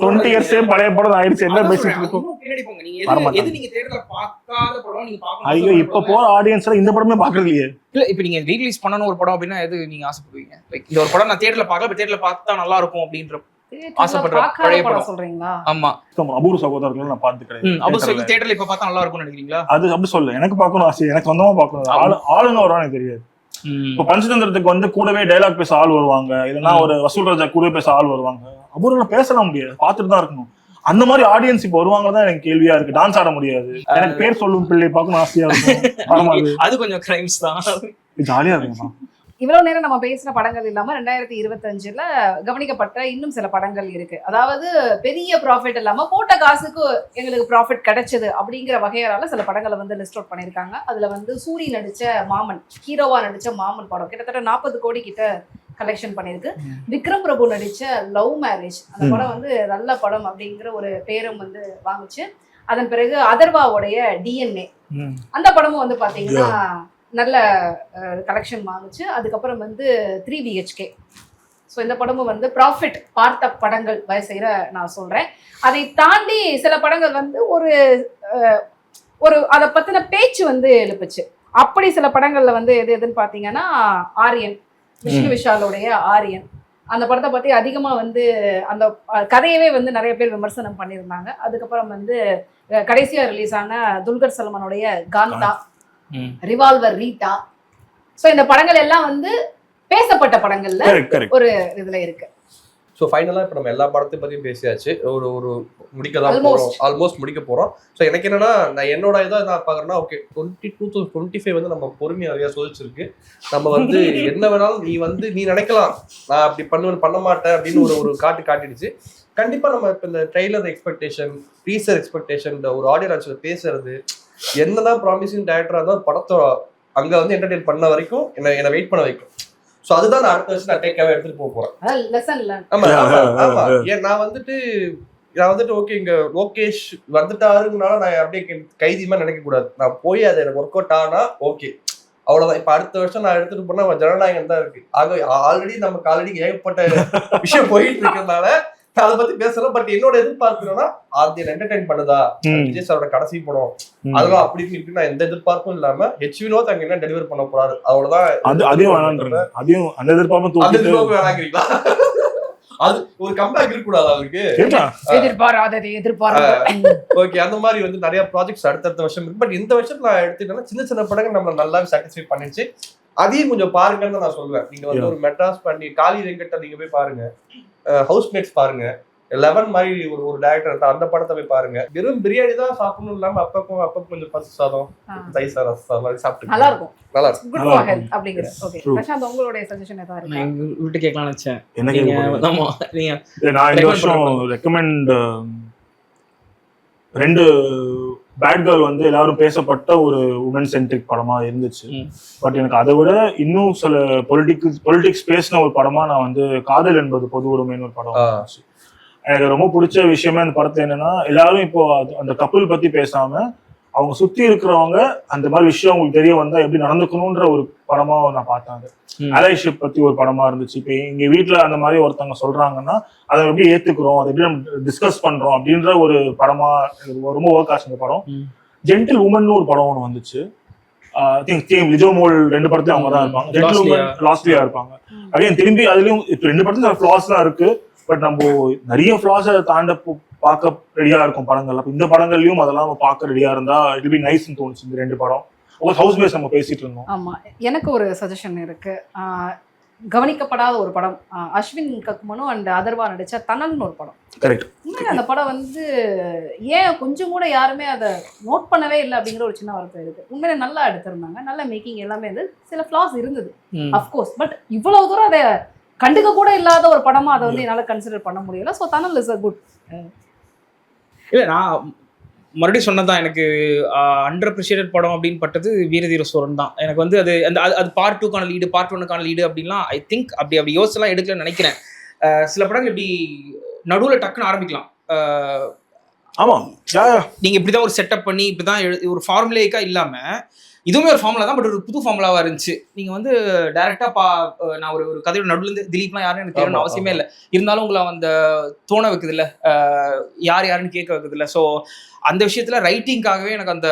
20 years பழைய படம் ஆயிடுச்சு. என்ன பேசிட்டு இருக்கோம்? ஐயோ, இப்ப போற ஆடியன்ஸ் இந்த படமே பாக்குறது இல்லையே. இல்ல இப்ப நீங்க ரீலீஸ் பண்ணணும் ஒரு படம் அப்படின்னா எது நீங்க ஆசைப்படுவீங்க? லைக் இந்த ஒரு படம் நான் தியேட்டர்ல பார்க்கல, இப்ப தியேட்டர்ல பார்த்தா நல்லா இருக்கும் அப்படின்ற ஆசைப்படுற பழைய படம் சொல்றீங்களா? ஆமா, அபூர்வ சகோதரர்கள் நான் பார்த்து கிடையாது. அப்போ சொல்லி தியேட்டர்ல இப்ப பார்த்தா நல்லா இருக்கும்னு நினைக்கிறீங்களா? அது அப்படி சொல்ல, எனக்கு பார்க்கணும் ஆசை, எனக்கு சொந்தமா பார்க்கணும். ஆளுங்க வருவாங்க எனக்கு தெரியாது. இப்ப பஞ்சதந்திரத்துக்கு வந்து கூடவே டைலாக் பேச ஆள் வருவாங்க, இல்லைன்னா ஒரு வசூல் ராஜா கூட பேச ஆள் வருவாங்க. அபூர்வ பேசலாம் முடியாது, பார்த்துட்டு தான் இருக்கணும். அந்த மாதிரி ஆடியன்ஸ் இப்ப வருவாங்கதான் எனக்கு கேள்வியா இருக்கு. டான்ஸ் ஆட முடியாது, எனக்கு பேர் சொல்லும் பிள்ளை பார்க்கணும் ஆசையா இருக்கும். அது கொஞ்சம் கிரைம்ஸ் தான், ஜாலியா இருக்கும். இவ்வளவு நேரம் நம்ம பேசின படங்கள் இல்லாம 2025ல கவனிக்கப்பட்ட இன்னும் சில படங்கள் இருக்கு. அதாவது பெரிய ப்ராஃபிட் இல்லாம போட்ட காசுக்கு எங்களுக்கு ப்ராஃபிட் கிடைச்சது அப்படிங்கிற வகையால சில படங்களை வந்து லிஸ்ட் அவுட் பண்ணியிருக்காங்க. அதுல வந்து சூரி நடிச்ச மாமன், ஹீரோவா நடிச்ச மாமன் படம் கிட்டத்தட்ட 40 கோடி கிட்ட கலெக்ஷன் பண்ணியிருக்கு. விக்ரம் பிரபு நடிச்ச லவ் மேரேஜ், அந்த படம் வந்து நல்ல படம் அப்படிங்கிற ஒரு பேரும் வந்து வாங்குச்சு. அதன் பிறகு அதர்வாவுடைய DNA, அந்த படமும் வந்து பாத்தீங்கன்னா நல்ல கலெக்ஷன் வாங்குச்சு. அதுக்கப்புறம் வந்து 3 BHK. ஸோ இந்த படமும் வந்து ப்ராஃபிட் பார்த்த படங்கள் வரிசையில நான் சொல்றேன். அதை தாண்டி சில படங்கள் வந்து ஒரு அதை பத்தின பேச்சு வந்து எழுப்புச்சு. அப்படி சில படங்கள்ல வந்து எதுன்னு பாத்தீங்கன்னா ஆரியன், விஷ்ணு விஷாலுடைய ஆரியன், அந்த படத்தை பத்தி அதிகமா வந்து அந்த கதையவே வந்து நிறைய பேர் விமர்சனம் பண்ணியிருந்தாங்க. அதுக்கப்புறம் வந்து கடைசியா ரிலீஸ் ஆன துல்கர் சல்மானுடைய காந்தா, ரிவால்வர் ரீட்டா. சோ இந்த படங்கள் எல்லாம் வந்து பேசப்பட்ட படங்கள்ல ஒரு இதுல இருக்கு. ஸோ ஃபைனலாக இப்போ நம்ம எல்லா படத்தை பற்றியும் பேசியாச்சு. ஒரு முடிக்க தான் போகிறோம், ஆல்மோஸ்ட் முடிக்க போகிறோம். ஸோ எனக்கு என்னன்னா, நான் என்னோட இதை நான் பார்க்குறேன்னா, ஓகே 2025 வந்து நம்ம பொறுமையாக நிறையா சோதிச்சிருக்கு. நம்ம வந்து என்ன வேணாலும் நீ நினைக்கலாம் நான் அப்படி பண்ண மாட்டேன் அப்படின்னு ஒரு காட்டிடுச்சு. கண்டிப்பாக நம்ம இப்போ இந்த ட்ரெய்லர் எக்ஸ்பெக்டேஷன், டீசர் எக்ஸ்பெக்டேஷன், ஒரு ஆடியோ லான்ச்சில் பேசுறது, என்னதான் ப்ராமிசிங் டைரக்டராக இருந்தால் படத்தை அங்கே வந்து என்டர்டெயின் பண்ண வரைக்கும் என்னை வெயிட் பண்ண வைக்கும். ஸோ அதுதான் நான் அடுத்த வருஷம் நான் டேக்காவே எடுத்துட்டு போறேன். ஆமா ஆமா, ஏன் நான் வந்துட்டு ஓகே இங்க லோகேஷ் வந்துட்டாருனால நான் அப்படியே கைதியமா நினைக்க கூடாது. நான் போய் அது எனக்கு ஒர்க் அவுட் ஆனா ஓகே, அவ்வளவுதான். இப்ப அடுத்த வருஷம் நான் எடுத்துட்டு போனா ஜனநாயகம் தான் இருக்கு. ஆல்ரெடி நமக்கு ஆல்ரெடி ஏகப்பட்ட விஷயம் போயிட்டு இருக்கிறதுனால அதை பத்தி பேசலாம். பட் என்னோட எதிர்பார்ப்புனா அது என்டர்டைன் பண்ணுதா, விஜய் சாரோட கடைசி படம் அதெல்லாம் அப்படி இப்படி நான் எந்த எதிர்பார்ப்பும் இல்லாம ஹெச் வினோத் அங்க என்ன டெலிவர் பண்ண போறாரு அவ்வளவுதான். அதையும் அந்த எதிர்பார்ப்பு வேணாங்கிறீங்களா? அது ஒரு கம்பேக் இருக்க கூடாது அவருக்கு, ஓகே. அந்த மாதிரி வந்து நிறைய ப்ராஜெக்ட்ஸ் அடுத்தடுத்த வருஷம் இருக்கு. பட் இந்த வருஷம் நான் எடுத்துக்கிட்டேன்னா சின்ன படங்கள் நம்ம நல்லாவே சாட்டிஸ்ஃபை பண்ணிச்சு. அதையும் கொஞ்சம் பாருங்கன்னு நான் சொல்லுவேன். நீங்க வந்து ஒரு மெட்ராஸ் பண்ணி காளி வெங்கட்ட நீங்க போய் பாருங்க, ஹவுஸ்மேட்ஸ் பாருங்க, 11 மாதிரி ஒரு டைரக்டர் அந்த படத்தை போய் பாருங்க. வெறும் பிரியாணி தான் சாப்பிடணும் இல்லாம அப்பப்போ கொஞ்சம் பசு சாதம், தயிர் சாதம் மாதிரி சாப்பிட்டு நல்லா இருக்கும். குட் ஃபார் ஹெல்த் அப்படிங்கற. ஓகே பிரசாந்த், உங்களுடைய சஜஷன் ஏதாவது இருக்கா? நான் விட்டு கேட்கலாம்னு நினைச்சேன். நான் இந்த வருஷம் ரெக்கமெண்ட் 2 பேட் கேர்ள் வந்து எல்லாரும் பேசப்பட்ட ஒரு உமன் சென்ட்ரிக் படமா இருந்துச்சு. பட் எனக்கு அதை விட இன்னும் சில பொலிட்டிக்ஸ் பேசின ஒரு படமா நான் வந்து காதல் என்பது பொது உடைமைன்னு ஒரு படம் இருந்துச்சு. எனக்கு ரொம்ப பிடிச்ச விஷயமே அந்த படத்தை என்னன்னா, எல்லாரும் இப்போ அந்த கப்பல் பத்தி பேசாம அவங்க சுத்தி இருக்கிறவங்க அந்த மாதிரி விஷயம் அவங்களுக்கு தெரிய வந்தா எப்படி நடந்துக்கணும்ன்ற ஒரு படமா நான் பார்த்தேன். அலைஷிப் பத்தி ஒரு படமா இருந்துச்சு. இப்ப எங்க வீட்டுல அந்த மாதிரி ஒருத்தவங்க சொல்றாங்கன்னா அதை எப்படி ஏத்துக்கிறோம், அதை எப்படி நம்ம டிஸ்கஸ் பண்றோம் அப்படின்ற ஒரு படமா ரொம்ப ஒர்க் ஆச்சு இந்த படம். ஜென்டில் உமன் ஒரு படம் ஒன்று வந்துச்சு. லிஜோ மோல் 2 படத்தையும் அவங்க தான் இருப்பாங்க. ஜென்டில் உமன் லாஸ்ட்லியா இருப்பாங்க. அப்படியே திரும்பி அதுலயும் இப்ப 2 படத்துல ஃபிளாஸ் தான் இருக்கு. பட் நம்ம நிறைய ஃபிளாஸை தாண்ட பார்க்க ரெடியா இருக்கும் படங்கள். அப்ப இந்த படங்கள்லயும் அதெல்லாம் பார்க்க ரெடியா இருந்தா இட் பி நைஸ்ன்னு தோணுச்சு இந்த 2 படம். ஹவுஸ் பேஸ் நம்ம பேசிட்டு இருந்தோம். ஆமா, எனக்கு ஒரு சஜஷன் இருக்கு. கவனிக்கப்படாத ஒரு படம், அஸ்வின் கக்மனும் அண்ட் அதர்வா நடிச்ச தனல்னு ஒரு படம். கரெக்ட். அந்த படம் வந்து ஏன் கொஞ்சம் கூட யாருமே அதை நோட் பண்ணவே இல்லை அப்படிங்கிற ஒரு சின்ன வருத்தம் இருக்கு. உண்மையில நல்லா எடுத்திருந்தாங்க, நல்ல மேக்கிங் எல்லாமே இருந்து, சில ஃபிளாஸ் இருந்தது அஃப்கோர்ஸ். பட் இவ்வளவு தூரம் அதை கண்டுக்க கூட இல்லாத ஒரு படமா அதை வந்து என்னால கன்சிடர் பண்ண முடியல. So Thanal is a good. இல்லை, நான் மறுபடியும் சொன்னதான், எனக்கு அண்டர் அப்ரிஷியேட்டட் படம் அப்படின்னு பட்டது வீரதீர சூரன் தான். எனக்கு வந்து அது பார்ட் 2க்கான லீடு, பார்ட் 1க்கான லீடு அப்படின்லாம் ஐ திங்க் அப்படி யோசிச்செல்லாம் எடுக்கலன்னு நினைக்கிறேன். சில படங்கள் இப்படி நடுவில் டக்குன்னு ஆரம்பிக்கலாம். ஆமா, நீங்க இப்படிதான் ஒரு செட்டப் பண்ணி இப்படிதான் ஒரு ஃபார்முலேக்கா இல்லாம இதுவுமே ஒரு ஃபார்முலா தான், பட் ஒரு புது ஃபார்முலாவா இருந்துச்சு. நீங்க வந்து டைரக்டா நான் ஒரு கதையோட நடுவுல இருந்து திலீப்லாம் யாருன்னு எனக்கு தெரியணும்னு அவசியமே இல்லை. இருந்தாலும் உங்களை அந்த தோண வைக்குது இல்ல, யாருன்னு கேட்க வைக்குது இல்ல. ஸோ அந்த விஷயத்துல ரைட்டிங்காகவே எனக்கு அந்த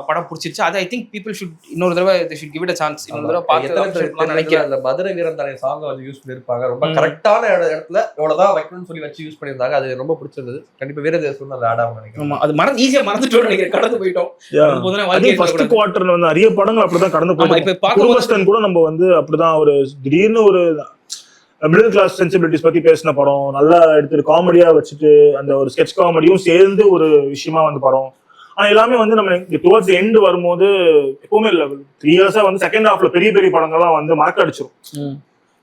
படம் பிடிச்சிருச்சு. அது ஐ திங்க் பீப்புள் ஷுட் இன்னொரு தடவை should give it a chance. இன்னொரு தடவை பார்த்து நினைக்கிறேன். அந்த மதுரை வீரன் தானே சாங் வந்து யூஸ் பண்ணிருப்பாங்க. ரொம்ப கரெக்டான இடத்துல எவ்வளவுதான் வைக்கணும்னு சொல்லி வச்சு யூஸ் பண்ணியிருந்தாங்க. அது ரொம்ப பிடிச்சிருந்தது. கண்டிப்பா வீரதேசம் அது ஆட் ஆகும் நினைக்கிறேன். அது ஈஸியா மறந்துட்டோம் நினைக்கிறேன், கடந்து போயிட்டோம். ஃபர்ஸ்ட் குவார்டர்ல வந்து நிறைய படங்கள் அப்படிதான் கடந்து போயிட்டோம். குடும்பஸ்தன் கூட நம்ம வந்து அப்படிதான் ஒரு திடீர்னு ஒரு மிடில் கிளாஸ் சென்சிபிலிட்டிஸ் பத்தி பேசின படம், நல்லா எடுத்துட்டு காமெடியா வச்சுட்டு அந்த ஒரு ஸ்கெட்ச் காமெடியும் சேர்ந்து ஒரு விஷயமா வந்து படம். ஆனா எல்லாமே வந்து நம்ம டுவர்ட்ஸ் எண்ட் வரும்போது எப்பவுமே இல்லை 3 இயர்ஸா வந்து செகண்ட் ஹாஃப்ல பெரிய பெரிய படங்கள்லாம் வந்து மறக்க அடிச்சிடும்.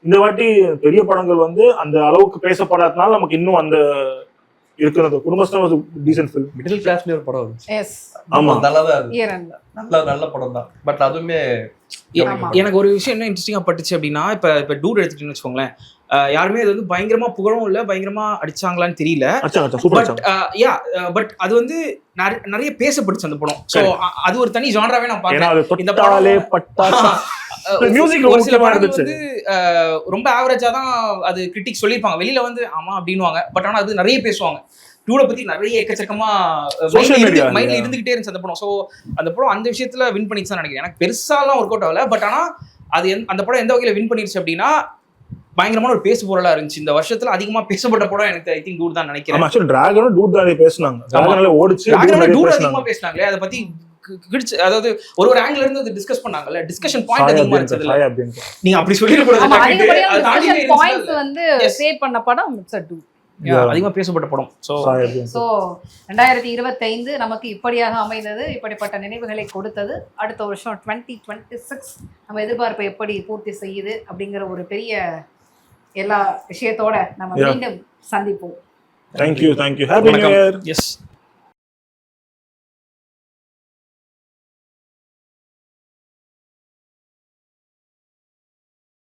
இந்த வாட்டி பெரிய படங்கள் வந்து அந்த அளவுக்கு பேசப்படாதனால நமக்கு இன்னும் அந்த இருக்கிறது. குடும்பஸ்தன் டீசன்ட் ஃபில்ம். மிடில் கிளாஸ்ல ஒரு படம் வந்துச்சு. எஸ் ஆமா, நல்ல படம் தான். பட் அதுவுமே எனக்கு ஒரு விஷயம் என்ன இன்ட்ரெஸ்டிங்கா பட்டுச்சு அப்படின்னா, இப்ப டூட் எடுத்துட்டீங்கன்னு வச்சுக்கோங்களேன், யாருமே இது வந்து பயங்கரமா புகழவும் இல்ல, பயங்கரமா அடிச்சாங்களான்னு தெரியல. பட் அது வந்து நிறைய பேசப்பட்டுச்சு அந்த படம். சோ அது ஒரு தனி ஜானராவே நான் பாக்குறேன். இந்த படம் மியூசிக் ஒரு சில படங்கள் வந்து ரொம்ப ஆவரேஜா தான் அது கிரிட்டிக் சொல்லியிருப்பாங்க, வெளியில வந்து ஆமா அப்படின்னுவாங்க. பட் ஆனா அது நிறைய பேசுவாங்க. டூட பத்தி நிறைய எக்கச்சக்கமா மைண்ட்ல இருந்துகிட்டே இருந்துச்சு அந்த படம். ஸோ அந்த படம் அந்த விஷயத்துல வின் பண்ணிச்சு தான் நினைக்கிறேன். எனக்கு பெருசாலாம் ஒர்க் அவுட் ஆகல. பட் ஆனா அது அந்த படம் எந்த வகையில வின் பண்ணிருச்சு அப்படின்னா, பயங்கரமான ஒரு பேசு பொருளா இருந்துச்சு. இந்த வருஷத்துல அதிகமா பேசப்பட்ட படம் எனக்கு ஐ திங்க் டூட் தான் நினைக்கிறேன். ஆக்சுவலி டிராகனும் டூட் தான் பேசுனாங்க. டிராகன்ல ஓடிச்சு, டூட் அதிகமா பேசுனாங்களே, அத பத்தி அதாவது ஒரு ஆங்கிள் இருந்து அது டிஸ்கஸ் பண்ணாங்கல்ல, டிஸ்கஷன் பாயிண்ட் அதிகமா இருந்துச்சு. நீங்க அப்படி சொல்லிட கூடாது. பாயிண்ட் வந்து சேவ் பண்ண படம் இட்ஸ் a do. அதிகமா பேசப்பட்ட படம். ஸோ 2025 நமக்கு இப்படியாக அமைந்தது, இப்படிப்பட்ட நினைவுகளை கொடுத்தது. அடுத்த வருஷம் 2026 நம்ம எதிர்பார்ப்பை எப்படி பூர்த்தி செய்யுது அப்படிங்கிற ஒரு பெரிய எல்லா விஷயத்தோட நம்ம மீண்டும் சந்திப்போம். Thank you. Happy New Year. Yes.